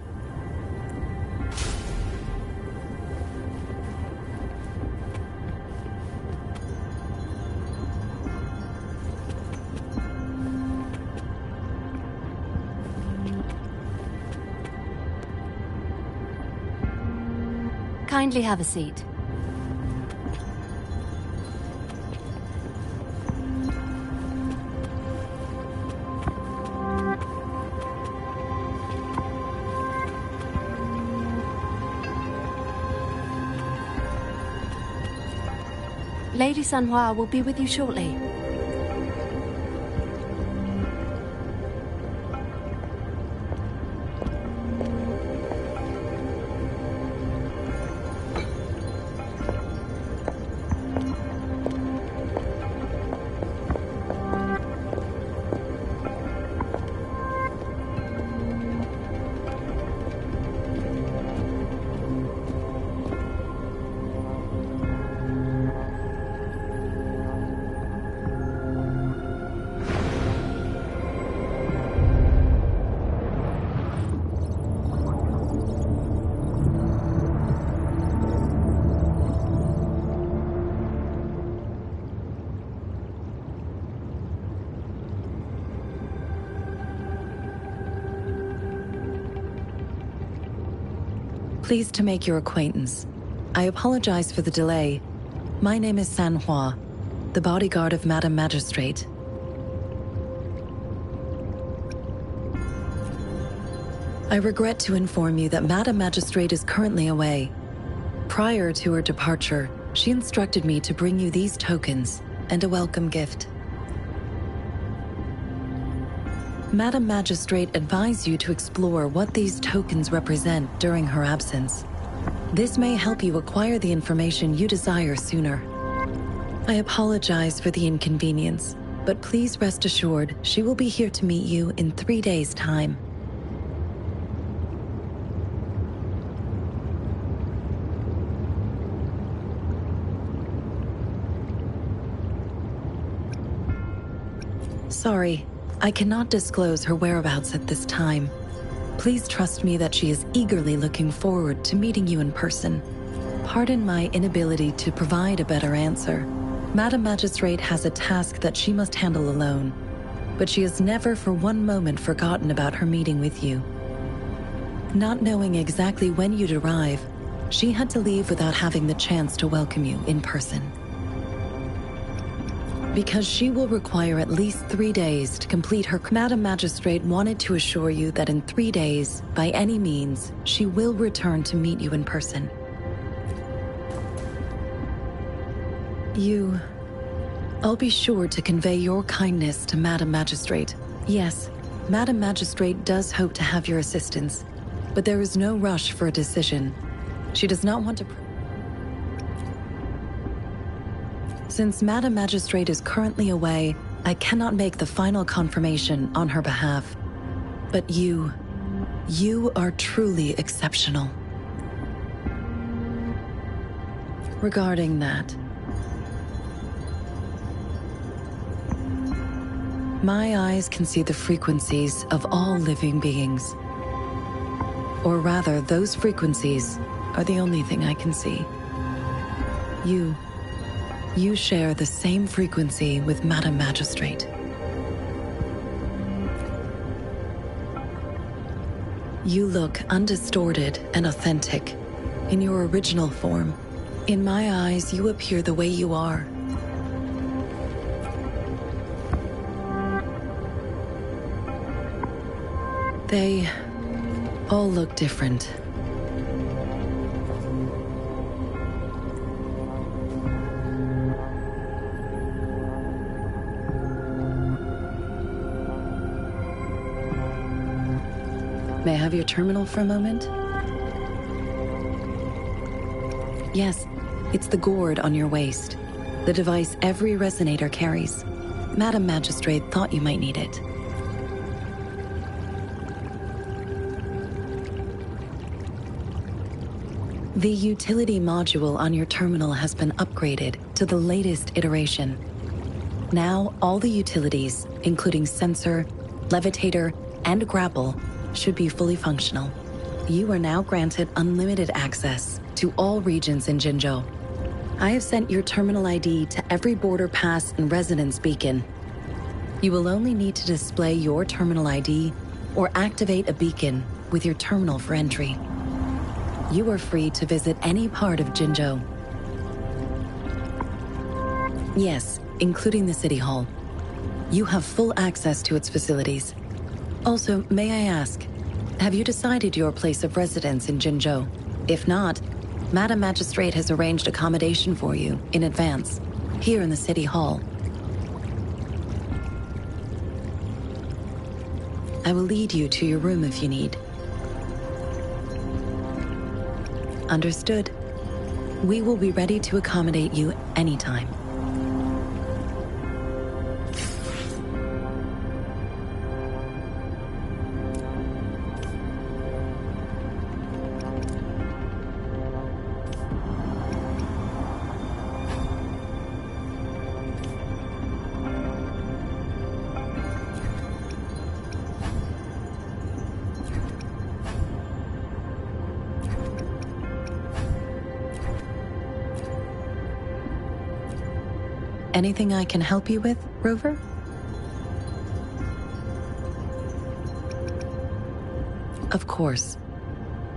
Kindly have a seat. Lady Sanhua will be with you shortly. Pleased to make your acquaintance. I apologize for the delay. My name is Sanhua, the bodyguard of Madam Magistrate. I regret to inform you that Madam Magistrate is currently away. Prior to her departure, she instructed me to bring you these tokens and a welcome gift. Madam Magistrate advised you to explore what these tokens represent during her absence. This may help you acquire the information you desire sooner. I apologize for the inconvenience, but please rest assured she will be here to meet you in 3 days' time. Sorry, I cannot disclose her whereabouts at this time. Please trust me that she is eagerly looking forward to meeting you in person. Pardon my inability to provide a better answer. Madam Magistrate has a task that she must handle alone, but she has never for one moment forgotten about her meeting with you. Not knowing exactly when you'd arrive, she had to leave without having the chance to welcome you in person. Because she will require at least 3 days to complete her, Madam Magistrate wanted to assure you that in 3 days, by any means, she will return to meet you in person. I'll be sure to convey your kindness to Madam Magistrate. Yes, Madam Magistrate does hope to have your assistance, but there is no rush for a decision. She does not want to... Since Madam Magistrate is currently away, I cannot make the final confirmation on her behalf. But you are truly exceptional. Regarding that, my eyes can see the frequencies of all living beings. Or rather, those frequencies are the only thing I can see. You share the same frequency with Madam Magistrate. You look undistorted and authentic in your original form. In my eyes, you appear the way you are. They all look different. May I have your terminal for a moment? Yes, it's the gourd on your waist, the device every resonator carries. Madam Magistrate thought you might need it. The utility module on your terminal has been upgraded to the latest iteration. Now, all the utilities, including sensor, levitator, and grapple, should be fully functional. You are now granted unlimited access to all regions in Jinzhou. I have sent your terminal ID to every border pass and residence beacon. You will only need to display your terminal ID or activate a beacon with your terminal for entry. You are free to visit any part of Jinzhou. Yes, including the City Hall. You have full access to its facilities. Also, may I ask, have you decided your place of residence in Jinzhou? If not, Madam Magistrate has arranged accommodation for you in advance. here in the City Hall. I will lead you to your room if you need. Understood. We will be ready to accommodate you anytime. Anything I can help you with, Rover? Of course.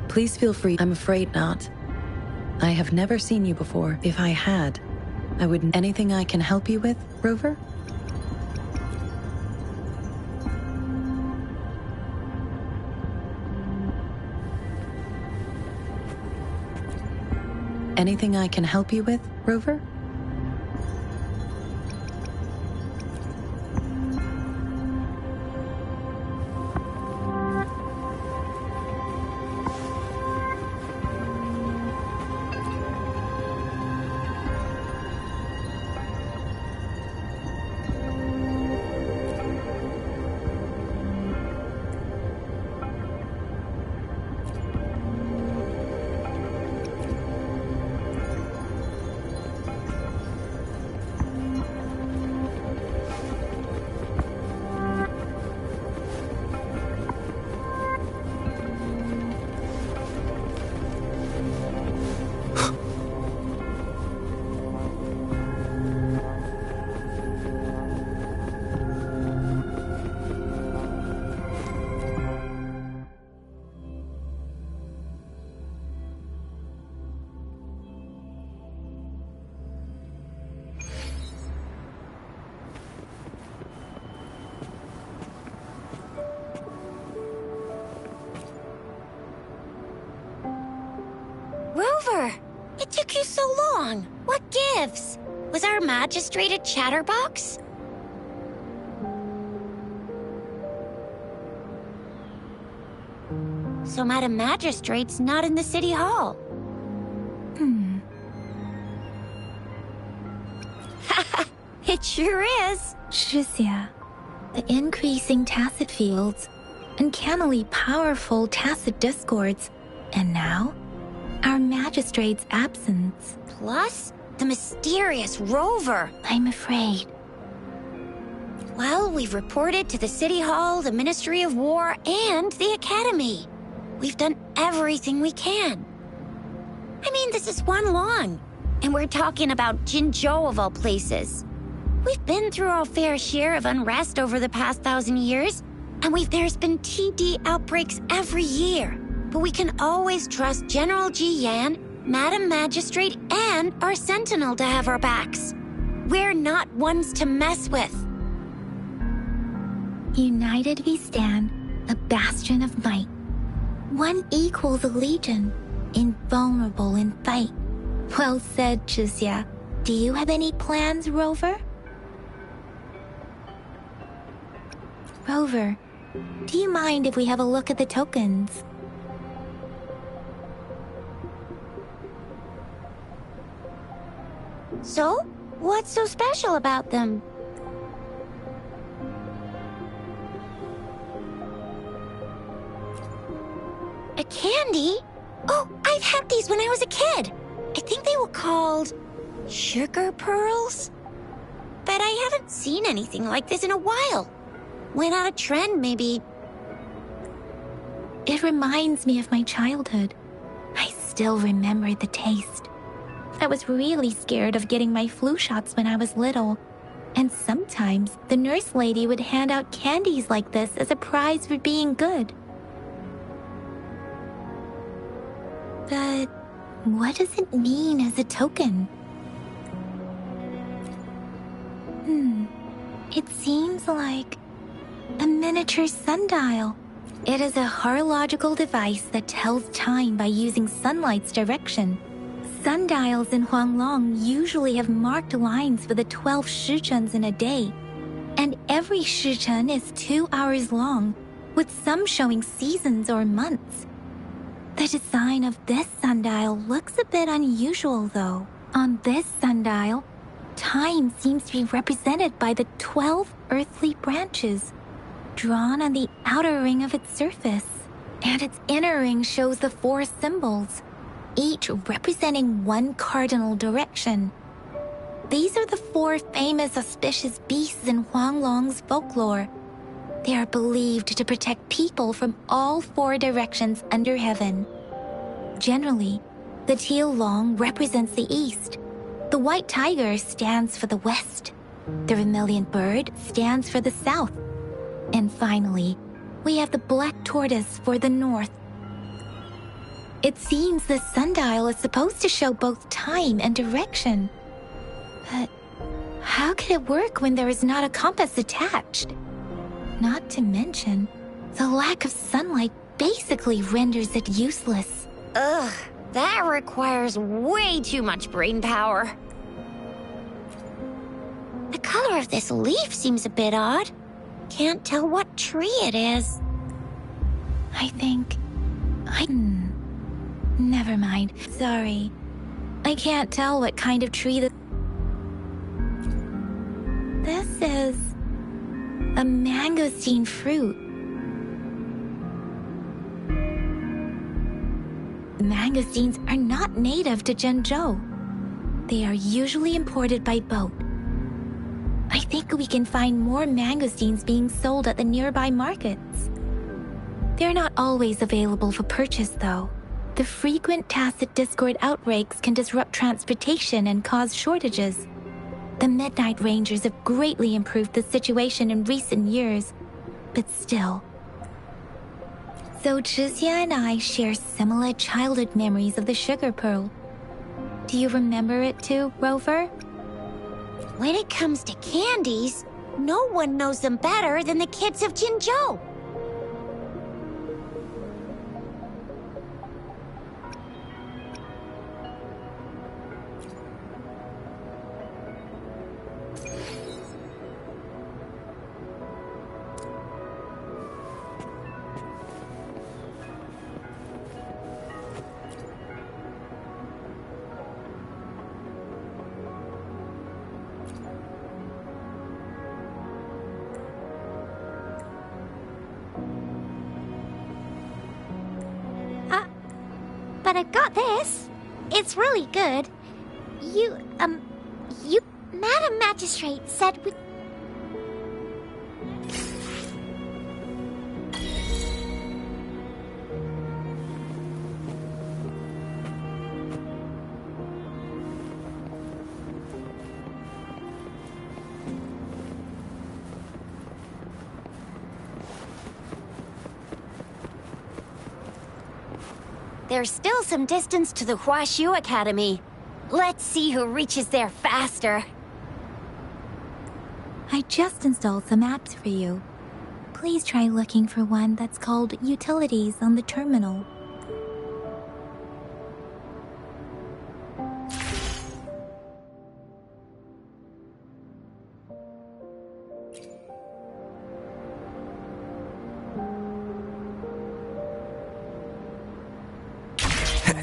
Please feel free. I'm afraid not. I have never seen you before. If I had, I wouldn't. Anything I can help you with, Rover? Anything I can help you with, Rover? Rover! It took you so long. What gives? Was our magistrate a chatterbox? So Madam Magistrate's not in the City Hall. It sure is. Shisia, the increasing tacit fields, uncannily powerful tacit discords, and now, our magistrate's absence. Plus, the mysterious Rover. I'm afraid. Well, we've reported to the City Hall, the Ministry of War, and the Academy. We've done everything we can. I mean, this is one long, and we're talking about Jinzhou of all places. We've been through our fair share of unrest over the past 1,000 years, and there's been TD outbreaks every year. But we can always trust General Ji Yan, Madam Magistrate, and our Sentinel to have our backs. We're not ones to mess with. United we stand, a bastion of might. One equals a legion, invulnerable in fight. Well said, Shisia. Do you have any plans, Rover? Rover, do you mind if we have a look at the tokens? So, what's so special about them? A candy? Oh, I've had these when I was a kid. I think they were called sugar pearls? But I haven't seen anything like this in a while. Went out of trend, maybe. It reminds me of my childhood. I still remember the taste. I was really scared of getting my flu shots when I was little. And sometimes the nurse lady would hand out candies like this as a prize for being good. But what does it mean as a token? It seems like a miniature sundial. It is a horological device that tells time by using sunlight's direction. Sundials in Huanglong usually have marked lines for the 12 shichuns in a day, and every shichun is 2 hours long, with some showing seasons or months. The design of this sundial looks a bit unusual, though. On this sundial, time seems to be represented by the 12 earthly branches, drawn on the outer ring of its surface, and its inner ring shows the 4 symbols, each representing one cardinal direction. These are the 4 famous auspicious beasts in Huanglong's folklore. They are believed to protect people from all 4 directions under heaven. Generally, the teal long represents the east, the white tiger stands for the west, the vermilion bird stands for the south, and finally, we have the black tortoise for the north. It seems the sundial is supposed to show both time and direction. But how could it work when there is not a compass attached? Not to mention, the lack of sunlight basically renders it useless. Ugh, that requires way too much brain power. The color of this leaf seems a bit odd. Can't tell what tree it is. Never mind. Sorry. I can't tell what kind of tree This is a mangosteen fruit. Mangosteens are not native to Zhengzhou. They are usually imported by boat. I think we can find more mangosteens being sold at the nearby markets. They're not always available for purchase, though. The frequent tacit discord outbreaks can disrupt transportation and cause shortages. The Midnight Rangers have greatly improved the situation in recent years, but still. So Zhixia and I share similar childhood memories of the sugar pearl. Do you remember it too, Rover? When it comes to candies, no one knows them better than the kids of Jinzhou. But I've got this. It's really good. You, Madam Magistrate said we... There's still some distance to the Huaxiu Academy. Let's see who reaches there faster. I just installed some apps for you. Please try looking for one that's called Utilities on the terminal.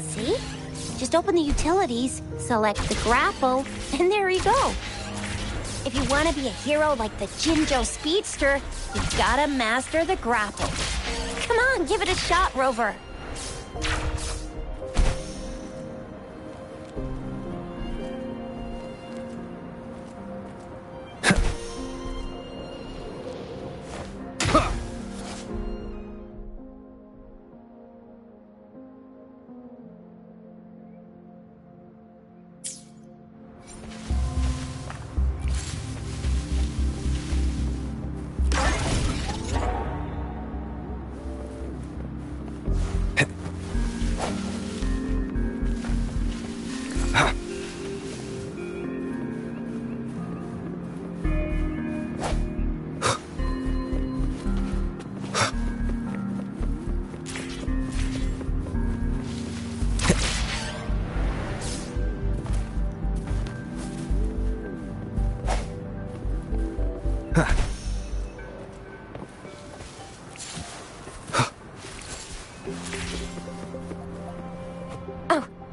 See? Just open the utilities, select the grapple, and there you go. If you want to be a hero like the Jinzhou Speedster, you've got to master the grapple. Come on, give it a shot, Rover.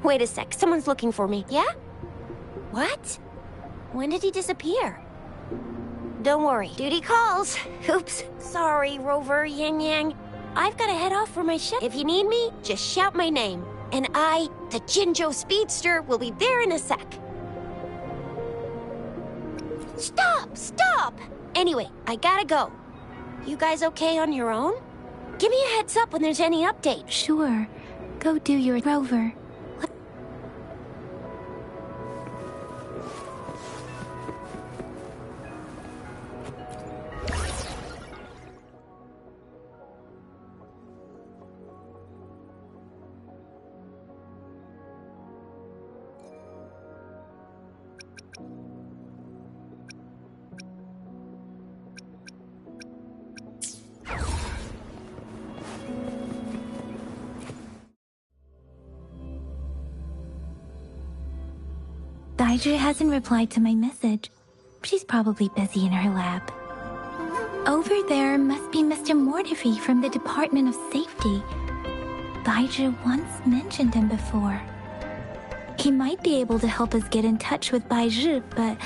Wait a sec, someone's looking for me. Yeah? What? When did he disappear? Don't worry, duty calls. Oops. Sorry, Rover, Yang Yang. I've got to head off for my ship. If you need me, just shout my name. And I, the Jinzhou Speedster, will be there in a sec. Stop! Stop! Anyway, I gotta go. You guys okay on your own? Give me a heads up when there's any update. Sure. Go do your Rover. Baizhi hasn't replied to my message. She's probably busy in her lab. Over there must be Mr. Mortifi from the Department of Safety. Baizhi once mentioned him before. He might be able to help us get in touch with Baizhi, but,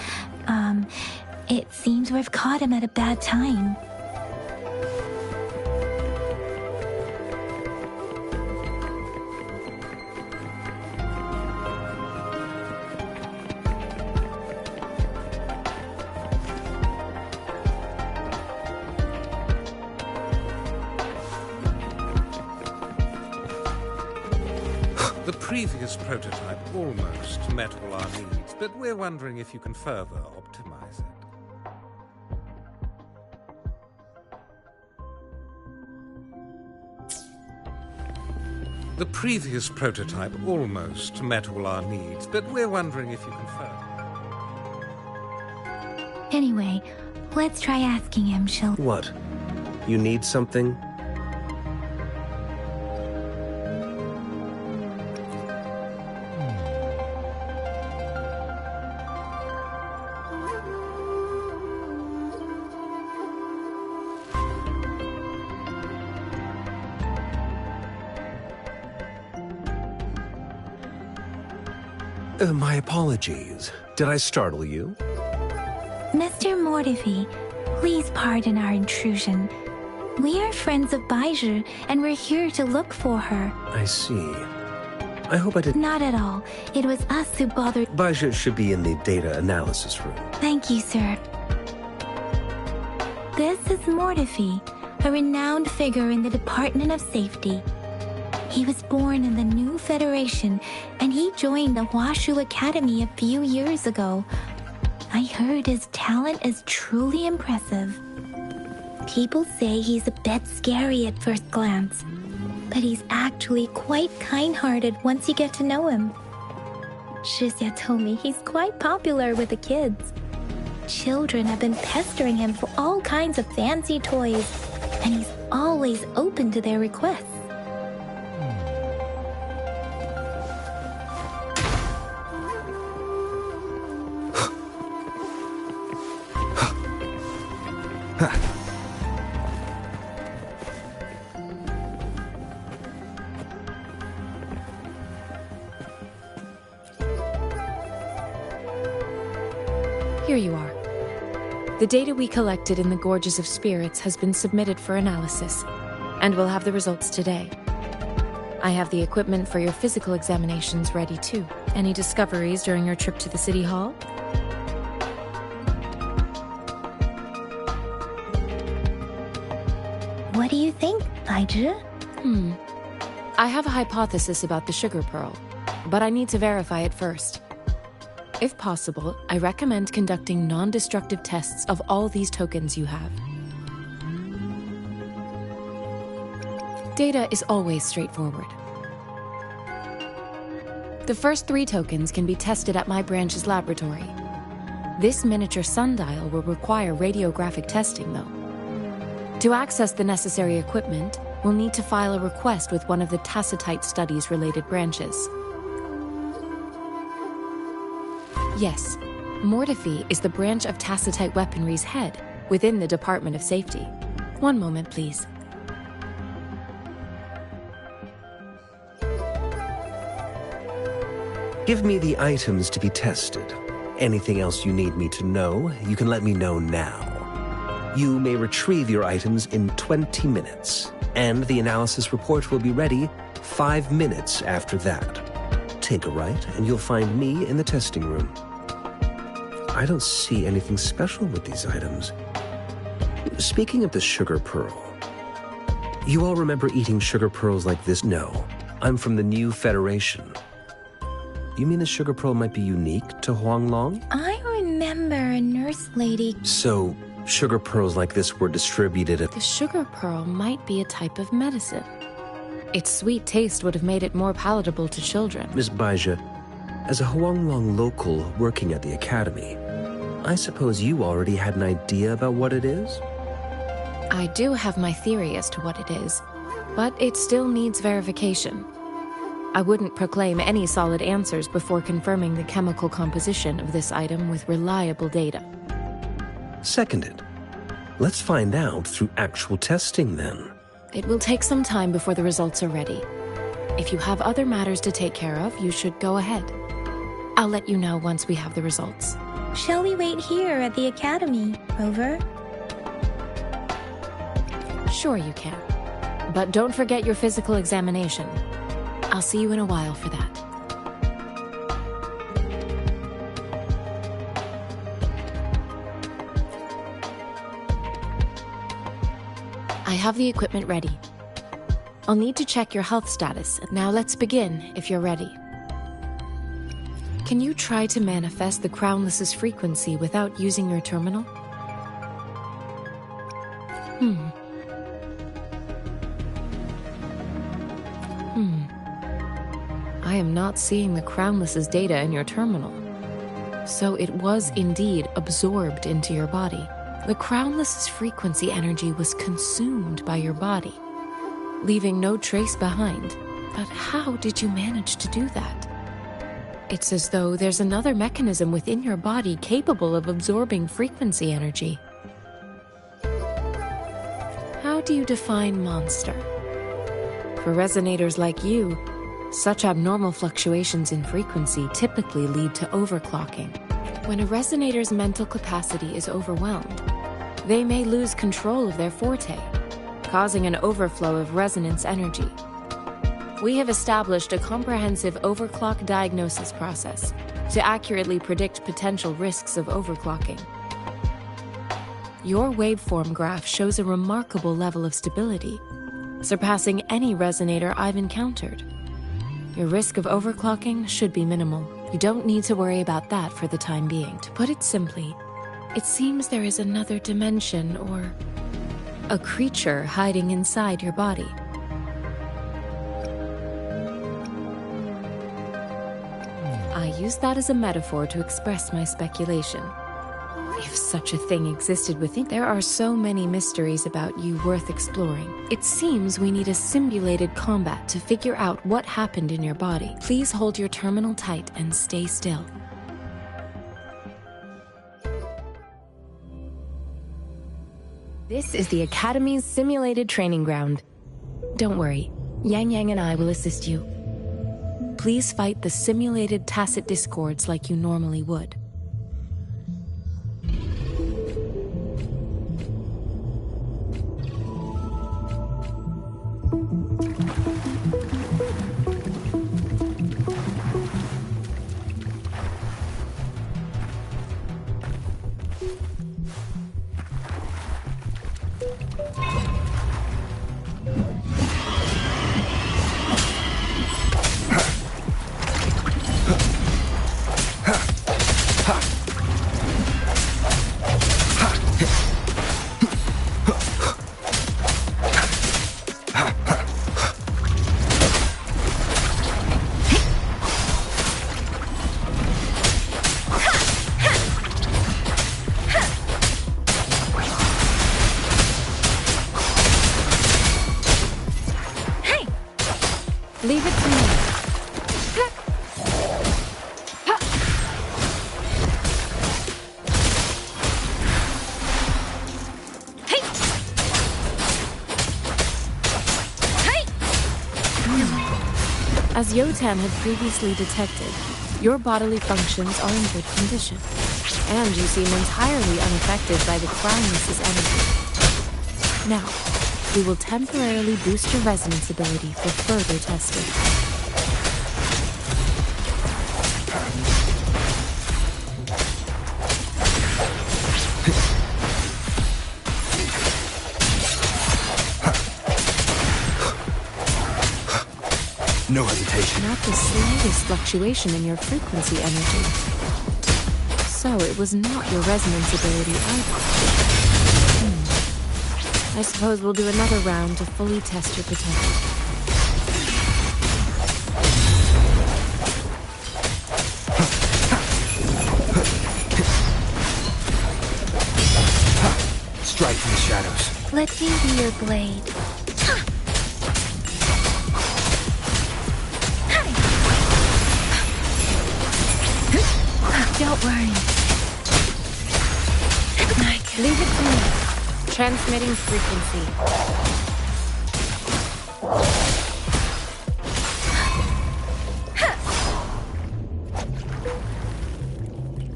it seems we've caught him at a bad time. The previous prototype almost met all our needs, but we're wondering if you can further optimize it. The previous prototype almost met all our needs, but we're wondering if you can further. Anyway, let's try asking him, shall we? What? You need something? My apologies. Did I startle you? Mr. Mortifi, please pardon our intrusion. We are friends of Baizhi, and we're here to look for her. I see. I hope I didn't... Not at all. It was us who bothered... Baizhi should be in the data analysis room. Thank you, sir. This is Mortifi, a renowned figure in the Department of Safety. He was born in the new Federation, and he joined the Huashu Academy a few years ago. I heard his talent is truly impressive. People say he's a bit scary at first glance, but he's actually quite kind-hearted once you get to know him. Shixia told me he's quite popular with the kids. Children have been pestering him for all kinds of fancy toys, and he's always open to their requests. Here you are. The data we collected in the Gorges of Spirits has been submitted for analysis, and we'll have the results today. I have the equipment for your physical examinations ready too. Any discoveries during your trip to the City Hall? What do you think, Baizhi? I have a hypothesis about the sugar pearl, but I need to verify it first. If possible, I recommend conducting non-destructive tests of all these tokens you have. Data is always straightforward. The first 3 tokens can be tested at my branch's laboratory. This miniature sundial will require radiographic testing, though. To access the necessary equipment, we'll need to file a request with one of the Tacitite Studies-related branches. Yes, Mortifi is the branch of Tacitite Weaponry's head within the Department of Safety. One moment, please. Give me the items to be tested. Anything else you need me to know, you can let me know now. You may retrieve your items in 20 minutes, and the analysis report will be ready 5 minutes after that. Take a right, and you'll find me in the testing room. I don't see anything special with these items. Speaking of the sugar pearl, you all remember eating sugar pearls like this? No, I'm from the New Federation. You mean the sugar pearl might be unique to Huanglong? I remember a nurse lady. So, sugar pearls like this were distributed at... The sugar pearl might be a type of medicine. Its sweet taste would have made it more palatable to children. Miss Baija, as a Huanglong local working at the academy, I suppose you already had an idea about what it is? I do have my theory as to what it is, but it still needs verification. I wouldn't proclaim any solid answers before confirming the chemical composition of this item with reliable data. Seconded. Let's find out through actual testing then. It will take some time before the results are ready. If you have other matters to take care of, you should go ahead. I'll let you know once we have the results. Shall we wait here at the academy, Rover? Sure you can. But don't forget your physical examination. I'll see you in a while for that. I have the equipment ready. I'll need to check your health status. Now let's begin, if you're ready. Can you try to manifest the Crownless's frequency without using your terminal? I am not seeing the Crownless's data in your terminal. So it was indeed absorbed into your body. The Crownless's frequency energy was consumed by your body, leaving no trace behind. But how did you manage to do that? It's as though there's another mechanism within your body capable of absorbing frequency energy. How do you define monster? For resonators like you, such abnormal fluctuations in frequency typically lead to overclocking. When a resonator's mental capacity is overwhelmed, they may lose control of their forte, causing an overflow of resonance energy. We have established a comprehensive overclock diagnosis process to accurately predict potential risks of overclocking. Your waveform graph shows a remarkable level of stability, surpassing any resonator I've encountered. Your risk of overclocking should be minimal. You don't need to worry about that for the time being. To put it simply, it seems there is another dimension or a creature hiding inside your body. I use that as a metaphor to express my speculation. If such a thing existed within, there are so many mysteries about you worth exploring. It seems we need a simulated combat to figure out what happened in your body. Please hold your terminal tight and stay still. This is the Academy's simulated training ground. Don't worry, Yang Yang and I will assist you. Please fight the simulated tacit discords like you normally would. Leave it to me. As Yotan had previously detected, Your bodily functions are in good condition, and you seem entirely unaffected by the Crownless's energy. Now, we will temporarily boost your resonance ability for further testing. No hesitation. Not the slightest fluctuation in your frequency energy. So it was not your resonance ability either. I suppose we'll do another round to fully test your potential. Strike from the shadows. Let me be your blade. Don't worry. Leave it to me. Transmitting frequency.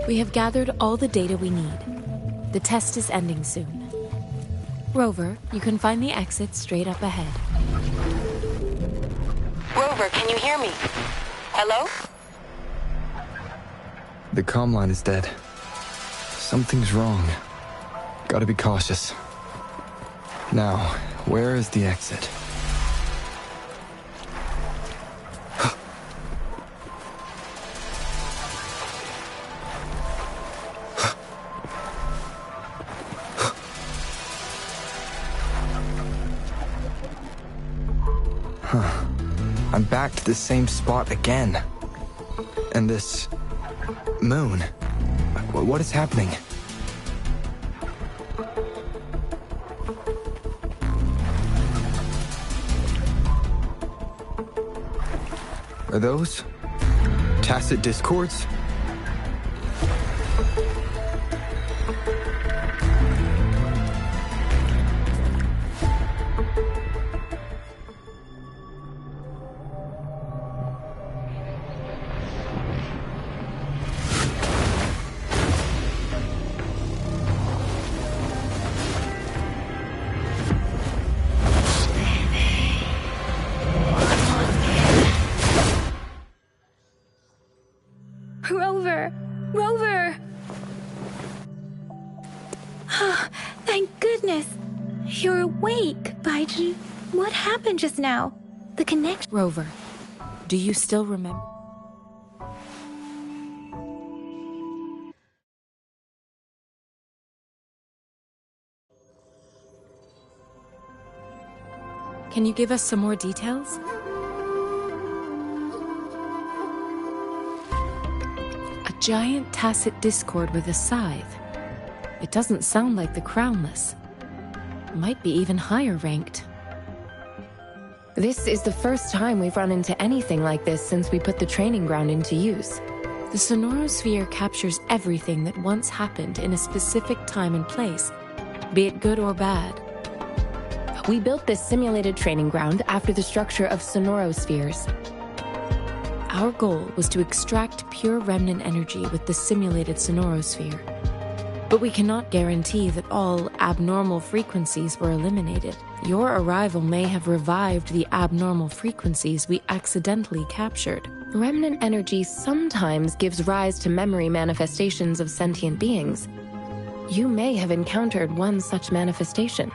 We have gathered all the data we need. The test is ending soon. Rover, you can find the exit straight up ahead. Rover, can you hear me? Hello? The comm line is dead. Something's wrong. Gotta be cautious. Now, where is the exit? I'm back to the same spot again. And this moon. What is happening? Are those tacit discords? Rover! Thank goodness! You're awake, Baiju. What happened just now? The connection... Rover, do you still remember? Can you give us some more details? A giant tacit discord with a scythe. It doesn't sound like the Crownless. Might be even higher ranked. This is the first time we've run into anything like this since we put the training ground into use. The Sonorosphere captures everything that once happened in a specific time and place, be it good or bad. We built this simulated training ground after the structure of Sonorospheres. Our goal was to extract pure remnant energy with the simulated Sonorosphere. But we cannot guarantee that all abnormal frequencies were eliminated. Your arrival may have revived the abnormal frequencies we accidentally captured. Remnant energy sometimes gives rise to memory manifestations of sentient beings. You may have encountered one such manifestation.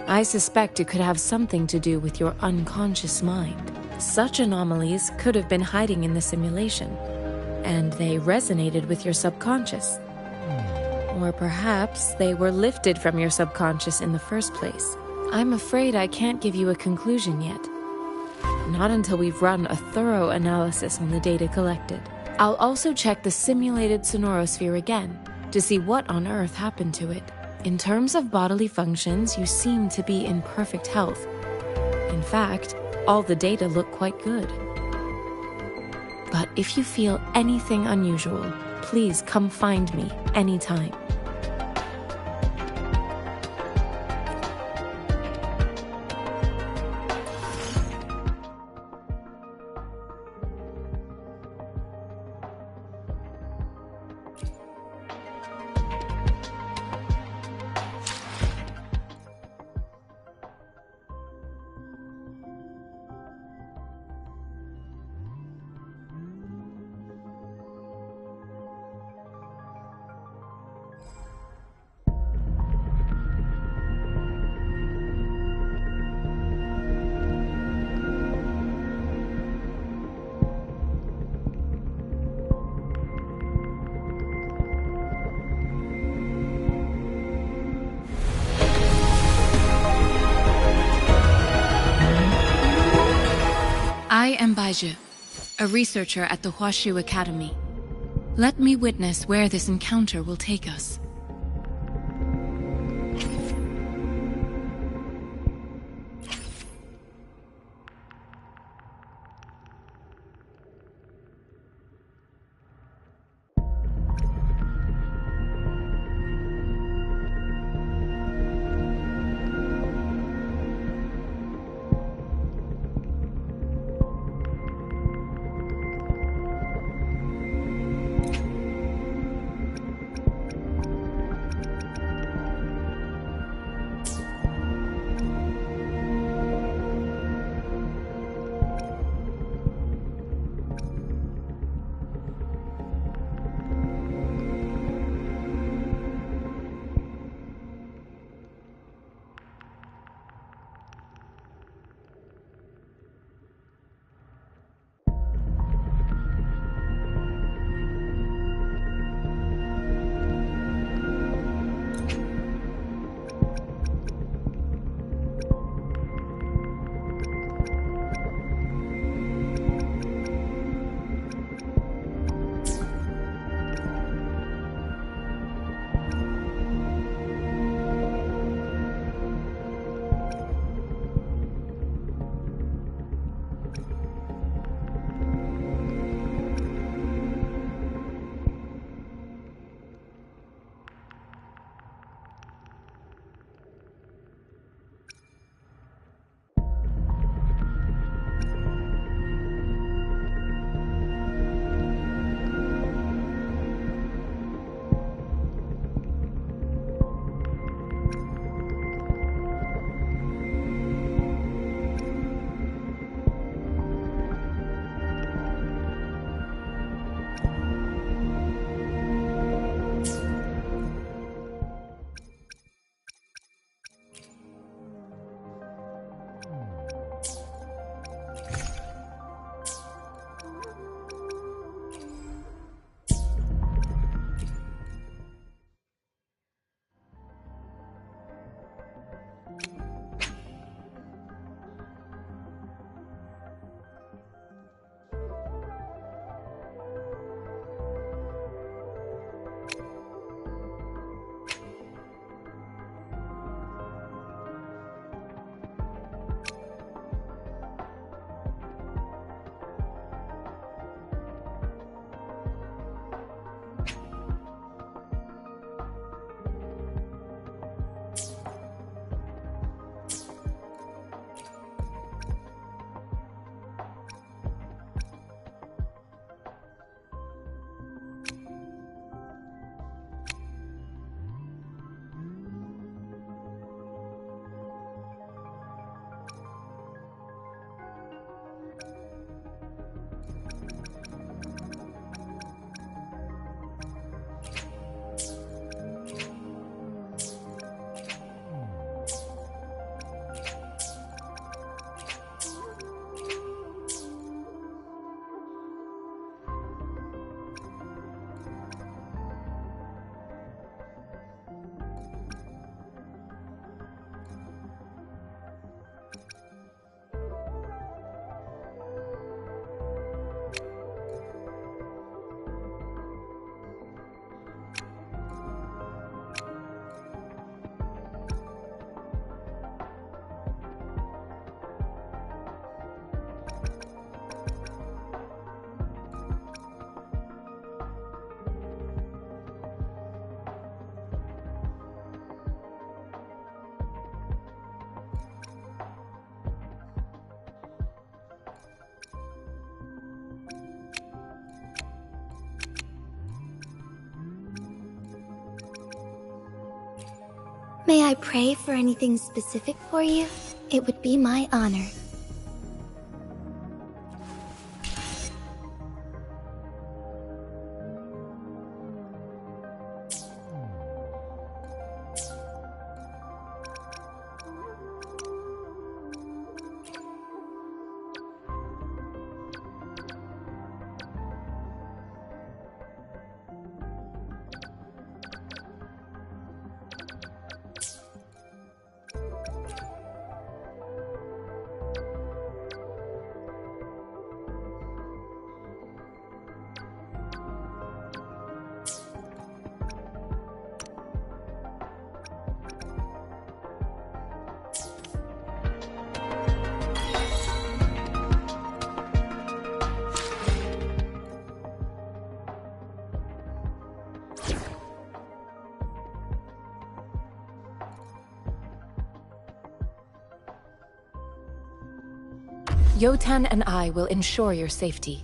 I suspect it could have something to do with your unconscious mind. Such anomalies could have been hiding in the simulation, and they resonated with your subconscious. Or perhaps they were lifted from your subconscious in the first place. I'm afraid I can't give you a conclusion yet. Not until we've run a thorough analysis on the data collected. I'll also check the simulated Sonorosphere again to see what on earth happened to it. In terms of bodily functions, you seem to be in perfect health. In fact, all the data look quite good. But if you feel anything unusual, please come find me anytime. I am Baizhi, a researcher at the Huashu Academy. Let me witness where this encounter will take us. May I pray for anything specific for you? It would be my honor. Yotan and I will ensure your safety.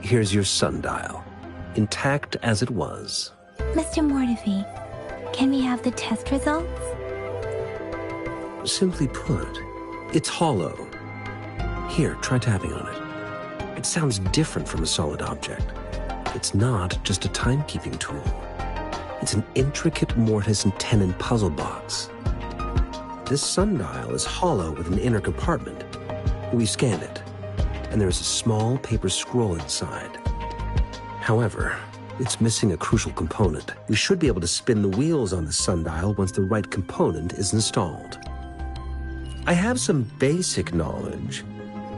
Here's your sundial, intact as it was. Mr. Mortefi, can we have the test results? Simply put, it's hollow. Here, try tapping on it. It sounds different from a solid object. It's not just a timekeeping tool. It's an intricate mortise and tenon puzzle box. This sundial is hollow with an inner compartment. We scanned it, and there is a small paper scroll inside. However, it's missing a crucial component. We should be able to spin the wheels on the sundial once the right component is installed. I have some basic knowledge,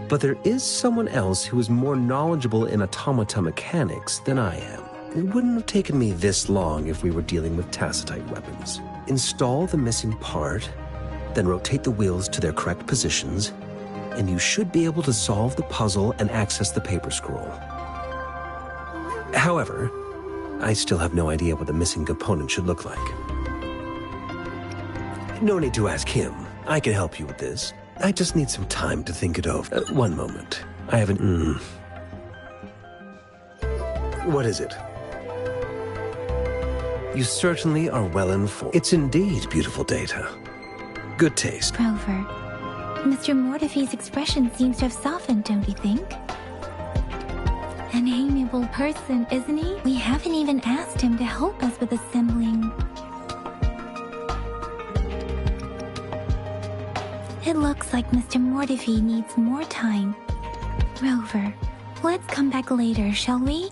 but there is someone else who is more knowledgeable in automata mechanics than I am. It wouldn't have taken me this long if we were dealing with tacitite weapons. Install the missing part, then rotate the wheels to their correct positions, and you should be able to solve the puzzle and access the paper scroll. However, I still have no idea what the missing component should look like. No need to ask him. I can help you with this. I just need some time to think it over. One moment. I haven't... What is it? You certainly are well informed. It's indeed beautiful data. Good taste. Rover, Mr. Mortefi's expression seems to have softened, don't you think? An amiable person, isn't he? We haven't even asked him to help us with assembling. It looks like Mr. Mortefi needs more time. Rover, let's come back later, shall we?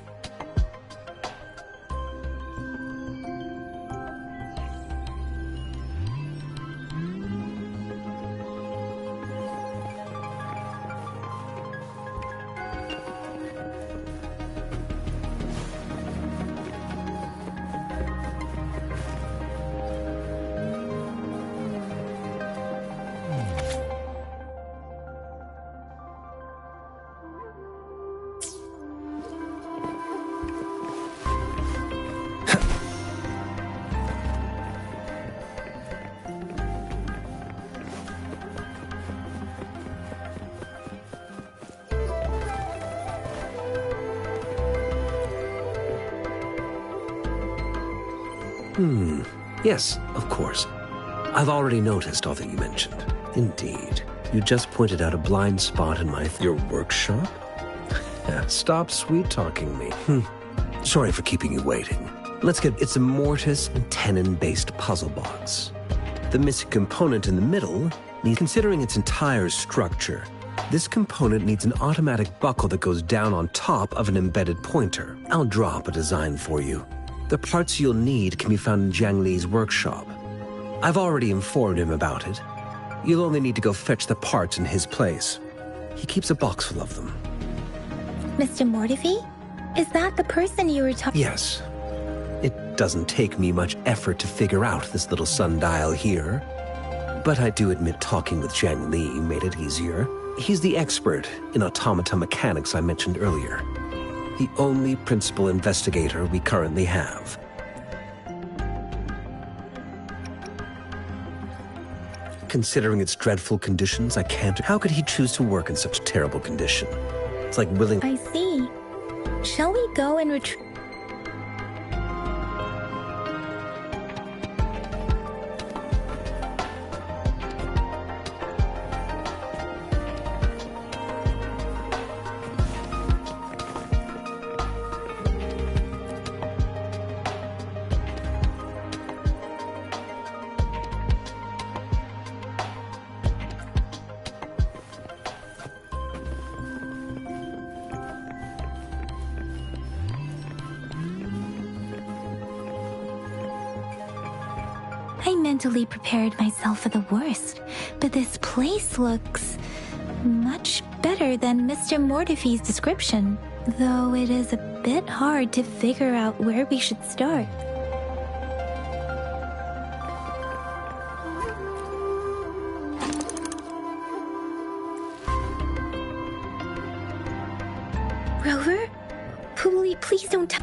Yes, of course. I've already noticed all that you mentioned. Indeed. You just pointed out a blind spot in your workshop? Stop sweet-talking me. Sorry for keeping you waiting. It's a mortise and tenon-based puzzle box. The missing component in the middle considering its entire structure, this component needs an automatic buckle that goes down on top of an embedded pointer. I'll draw up a design for you. The parts you'll need can be found in Jiang Li's workshop. I've already informed him about it. You'll only need to go fetch the parts in his place. He keeps a box full of them. Mr. Mortefi? Is that the person you were talking? Yes. It doesn't take me much effort to figure out this little sundial here. But I do admit talking with Zhang Li made it easier. He's the expert in automata mechanics I mentioned earlier. The only principal investigator we currently have. Considering its dreadful conditions, I can't... How could he choose to work in such terrible condition? It's like willing... I see. Shall we go and retrieve... I mentally prepared myself for the worst, but this place looks much better than Mr. Mortefi's description, though it is a bit hard to figure out where we should start. Rover? Please don't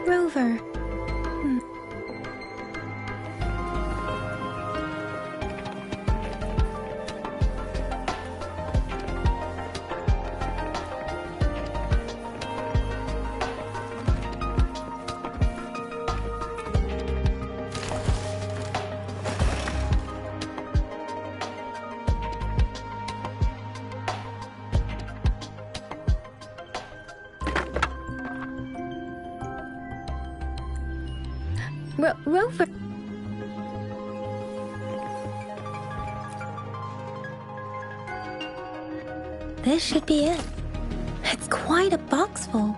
Rover. Rover. This should be it. It's quite a box full.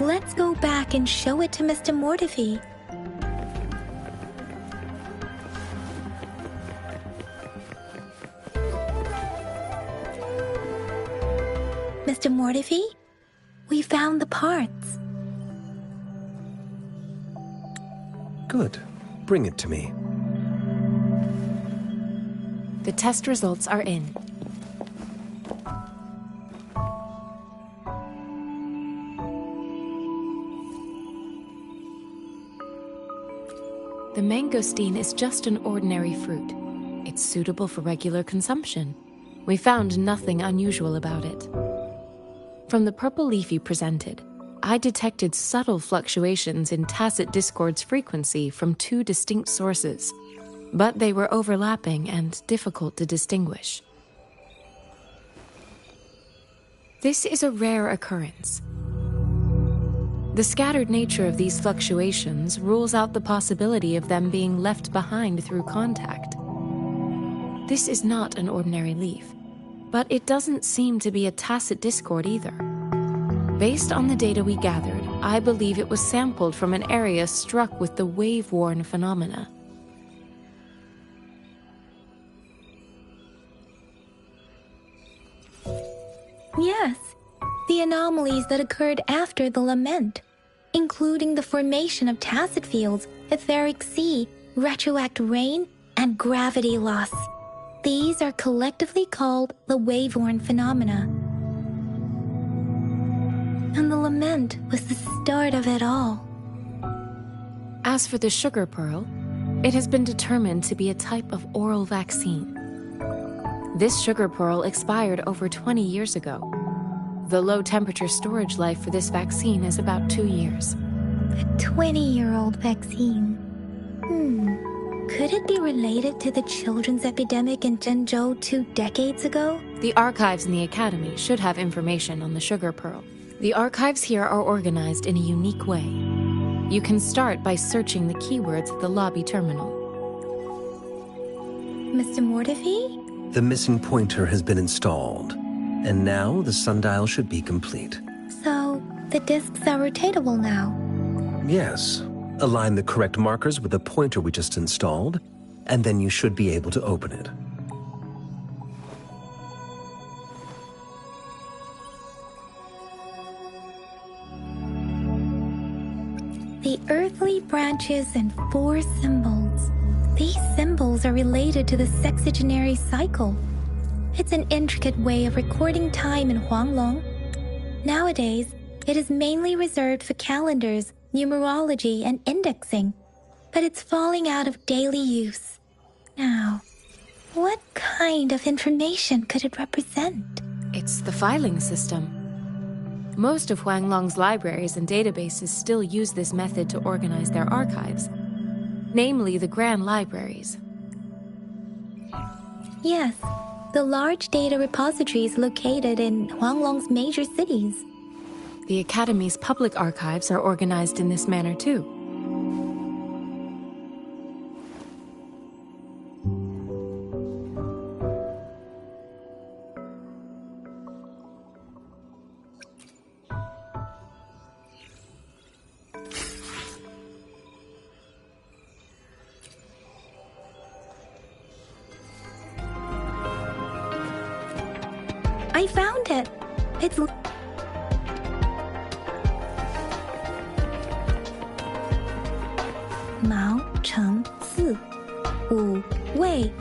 Let's go back and show it to Mr. Mortefi. Mr. Mortefi, we found the parts. Good. Bring it to me. The test results are in. The mangosteen is just an ordinary fruit. It's suitable for regular consumption. We found nothing unusual about it. From the purple leaf you presented, I detected subtle fluctuations in tacit discord's frequency from two distinct sources, but they were overlapping and difficult to distinguish. This is a rare occurrence. The scattered nature of these fluctuations rules out the possibility of them being left behind through contact. This is not an ordinary leaf, but it doesn't seem to be a tacit discord either. Based on the data we gathered, I believe it was sampled from an area struck with the wave-worn phenomena. Yes, the anomalies that occurred after the lament, including the formation of tacit fields, etheric sea, retroact rain, and gravity loss. These are collectively called the wave-worn phenomena. And the lament was the start of it all. As for the sugar pearl, it has been determined to be a type of oral vaccine. This sugar pearl expired over 20 years ago. The low-temperature storage life for this vaccine is about 2 years. A 20-year-old vaccine. Could it be related to the children's epidemic in Jinzhou 2 decades ago? The archives in the Academy should have information on the sugar pearl. The archives here are organized in a unique way. You can start by searching the keywords at the lobby terminal. Mr. Mortefi? The missing pointer has been installed, and now the sundial should be complete. So, the discs are rotatable now? Yes. Align the correct markers with the pointer we just installed, and then you should be able to open it. The earthly branches and 4 symbols. These symbols are related to the sexagenary cycle. It's an intricate way of recording time in Huanglong. Nowadays, it is mainly reserved for calendars, numerology, and indexing, but it's falling out of daily use. Now, what kind of information could it represent? It's the filing system. Most of Huanglong's libraries and databases still use this method to organize their archives, namely the Grand Libraries. Yes, the large data repositories located in Huanglong's major cities. The Academy's public archives are organized in this manner too. I found it. It's... Mao Cheng Si, Wu Wei.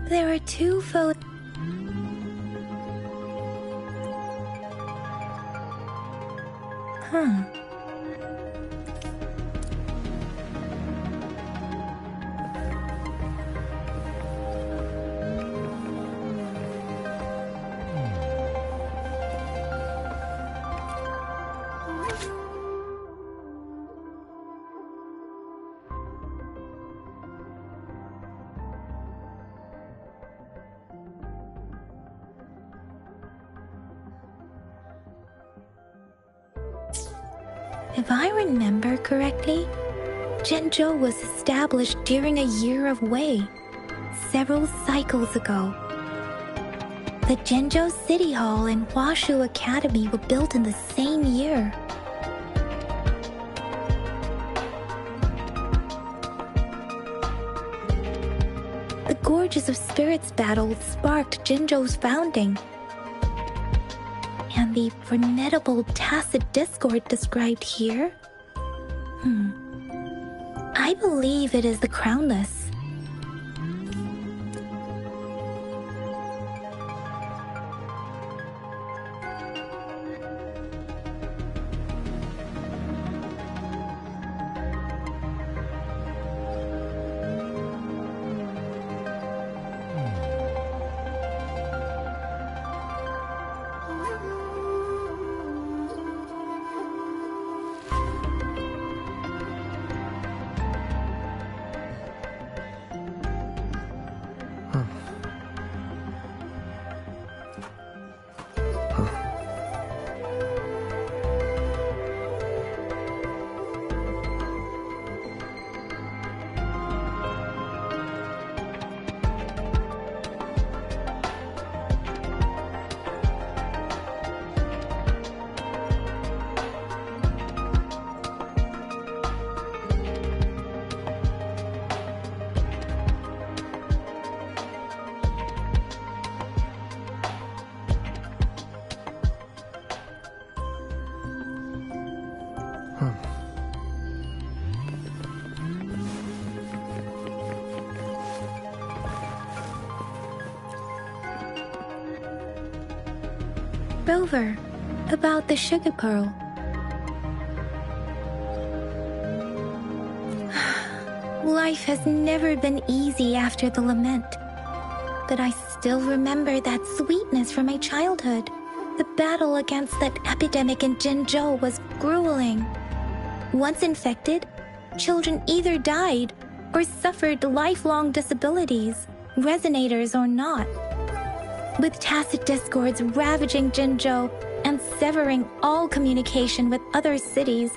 There are 2 photos. If I remember correctly, Jinzhou was established during a year of Wei, several cycles ago. The Jinzhou City Hall and Huashu Academy were built in the same year. The Gorges of Spirits battle sparked Jinzhou's founding. And the formidable tacit discord described here? I believe it is the Crownless. Rover, about the sugar pearl. Life has never been easy after the lament, but I still remember that sweetness from my childhood. The battle against that epidemic in Jinzhou was grueling. Once infected, children either died or suffered lifelong disabilities, resonators or not. With tacit discords ravaging Jinzhou and severing all communication with other cities,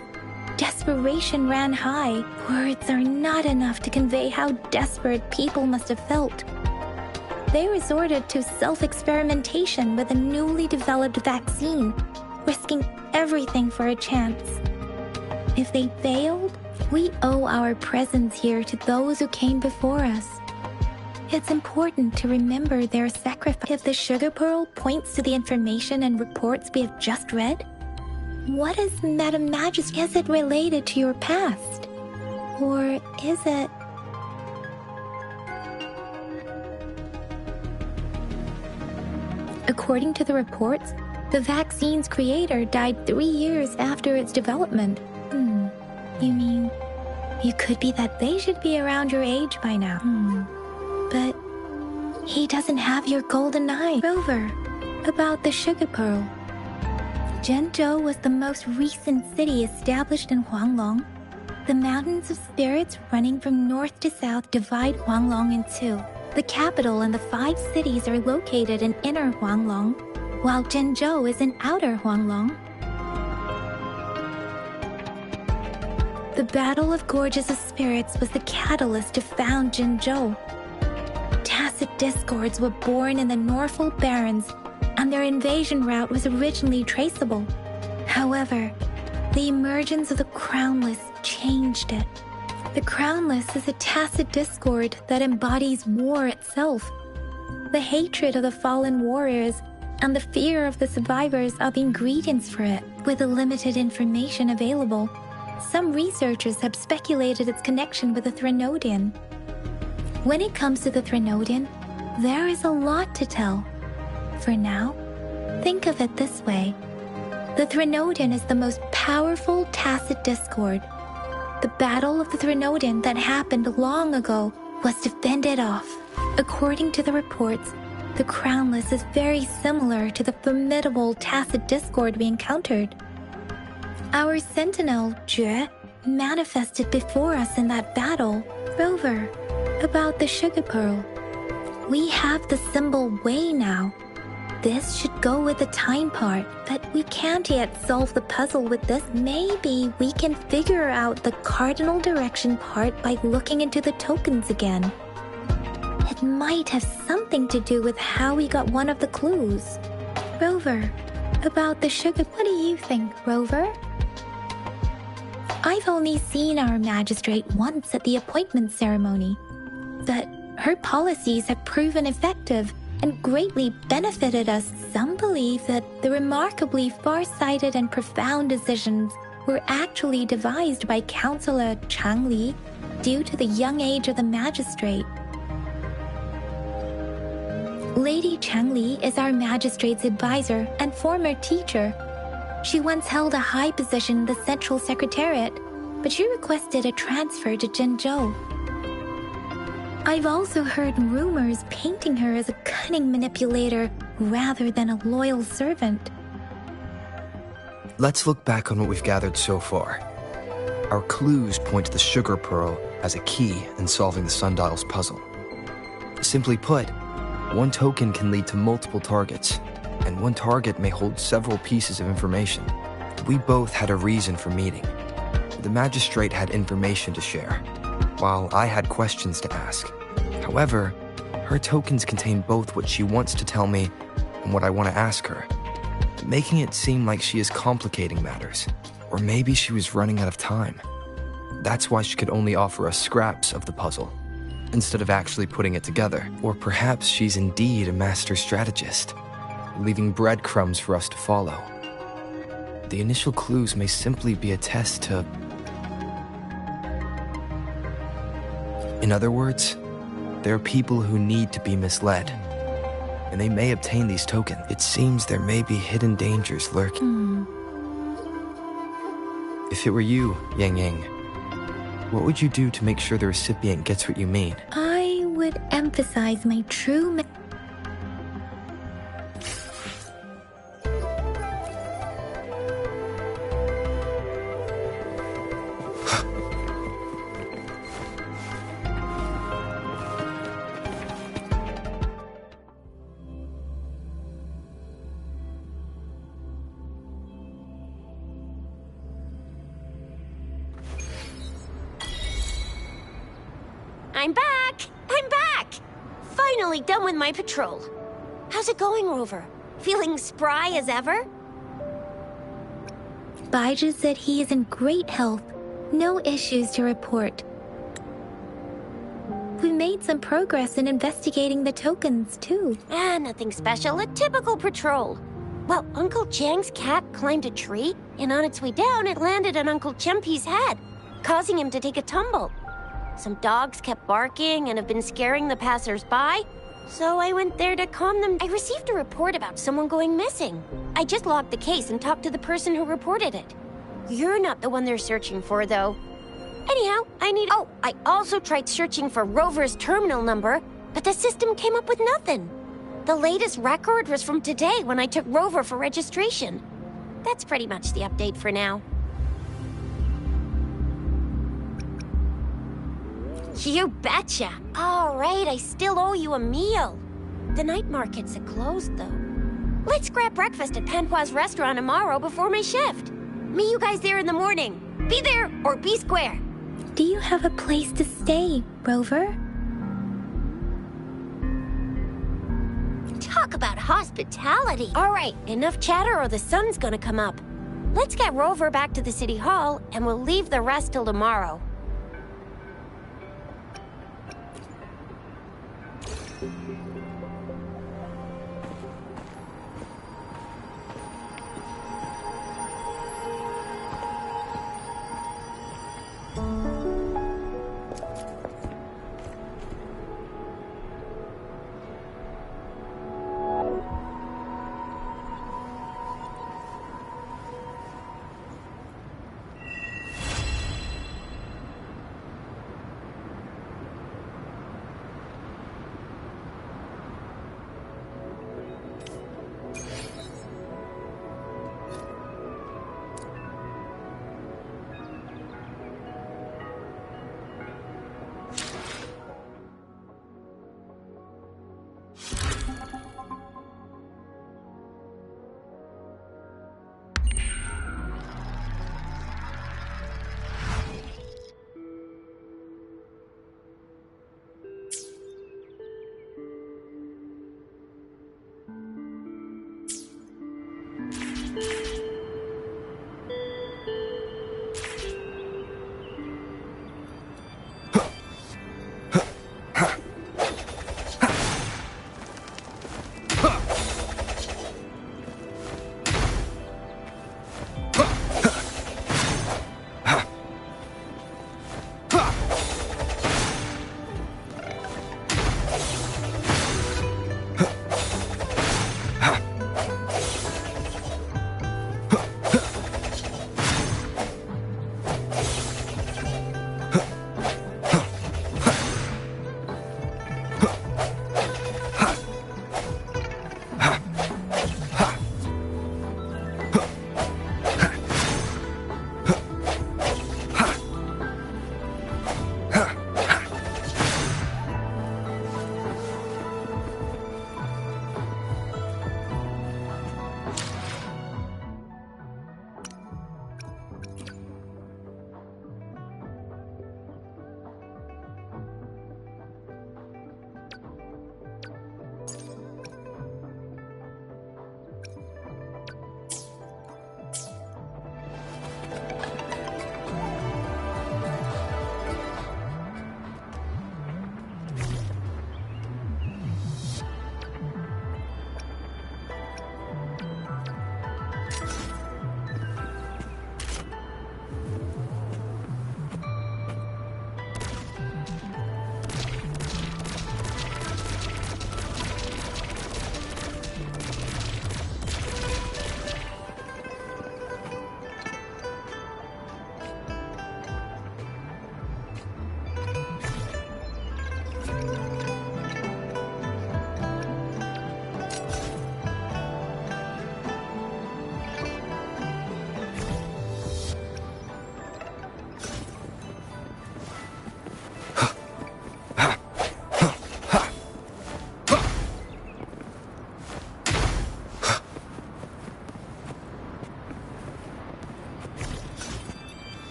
desperation ran high. Words are not enough to convey how desperate people must have felt. They resorted to self-experimentation with a newly developed vaccine, risking everything for a chance. If they failed, we owe our presence here to those who came before us. It's important to remember their sacrifice. If the sugar pearl points to the information and reports we have just read, what is Metamagic? Is it related to your past? Or is it... According to the reports, the vaccine's creator died 3 years after its development. You mean, you could be that they should be around your age by now. But he doesn't have your golden eye. Rover, about the sugar pearl. Jinzhou was the most recent city established in Huanglong. The mountains of spirits running from north to south divide Huanglong in two. The capital and the 5 cities are located in inner Huanglong, while Jinzhou is in outer Huanglong. The Battle of Gorges of Spirits was the catalyst to found Jinzhou. Tacit discords were born in the Norfolk Barrens, and their invasion route was originally traceable. However, the emergence of the Crownless changed it. The Crownless is a tacit discord that embodies war itself. The hatred of the fallen warriors and the fear of the survivors are the ingredients for it. With the limited information available, some researchers have speculated its connection with the Threnodian. When it comes to the Threnodian, there is a lot to tell. For now, think of it this way. The Threnodian is the most powerful tacit discord. The battle of the Threnodian that happened long ago was to fend it off. According to the reports, the Crownless is very similar to the formidable tacit discord we encountered. Our sentinel, Jue, manifested before us in that battle. Rover, about the sugar pearl. We have the symbol Wei now. This should go with the time part, but we can't yet solve the puzzle with this. Maybe we can figure out the cardinal direction part by looking into the tokens again. It might have something to do with how we got one of the clues. Rover, about the sugar, what do you think, Rover? I've only seen our magistrate once at the appointment ceremony, but her policies have proven effective and greatly benefited us. Some believe that the remarkably far-sighted and profound decisions were actually devised by Councillor Changli due to the young age of the magistrate. Lady Changli is our magistrate's advisor and former teacher. She once held a high position in the Central Secretariat, but she requested a transfer to Jinzhou. I've also heard rumors painting her as a cunning manipulator rather than a loyal servant. Let's look back on what we've gathered so far. Our clues point to the sugar pearl as a key in solving the sundial's puzzle. Simply put, one token can lead to multiple targets, and one target may hold several pieces of information. We both had a reason for meeting. The magistrate had information to share, while I had questions to ask. However, her tokens contain both what she wants to tell me and what I want to ask her, making it seem like she is complicating matters, or maybe she was running out of time. That's why she could only offer us scraps of the puzzle, instead of actually putting it together. Or perhaps she's indeed a master strategist, leaving breadcrumbs for us to follow. The initial clues may simply be a test to... In other words, there are people who need to be misled, and they may obtain these tokens. It seems there may be hidden dangers lurking. If it were you, Yang Yang, what would you do to make sure the recipient gets what you mean? I would emphasize my true... I'm back! I'm back! Finally done with my patrol. How's it going, Rover? Feeling spry as ever? Baiju said he is in great health. No issues to report. We made some progress in investigating the tokens, too. Nothing special. A typical patrol. Well, Uncle Chang's cat climbed a tree, and on its way down, it landed on Uncle Chempi's head, causing him to take a tumble. Some dogs kept barking and have been scaring the passers-by, so I went there to calm them. I received a report about someone going missing. I just logged the case and talked to the person who reported it. You're not the one they're searching for, though. Anyhow, I also tried searching for Rover's terminal number, but the system came up with nothing. The latest record was from today when I took Rover for registration. That's pretty much the update for now. You betcha! All right, I still owe you a meal. The night markets are closed, though. Let's grab breakfast at Panhua's restaurant tomorrow before my shift. Meet you guys there in the morning. Be there or be square. Do you have a place to stay, Rover? Talk about hospitality. All right, enough chatter or the sun's gonna come up. Let's get Rover back to the city hall, and we'll leave the rest till tomorrow.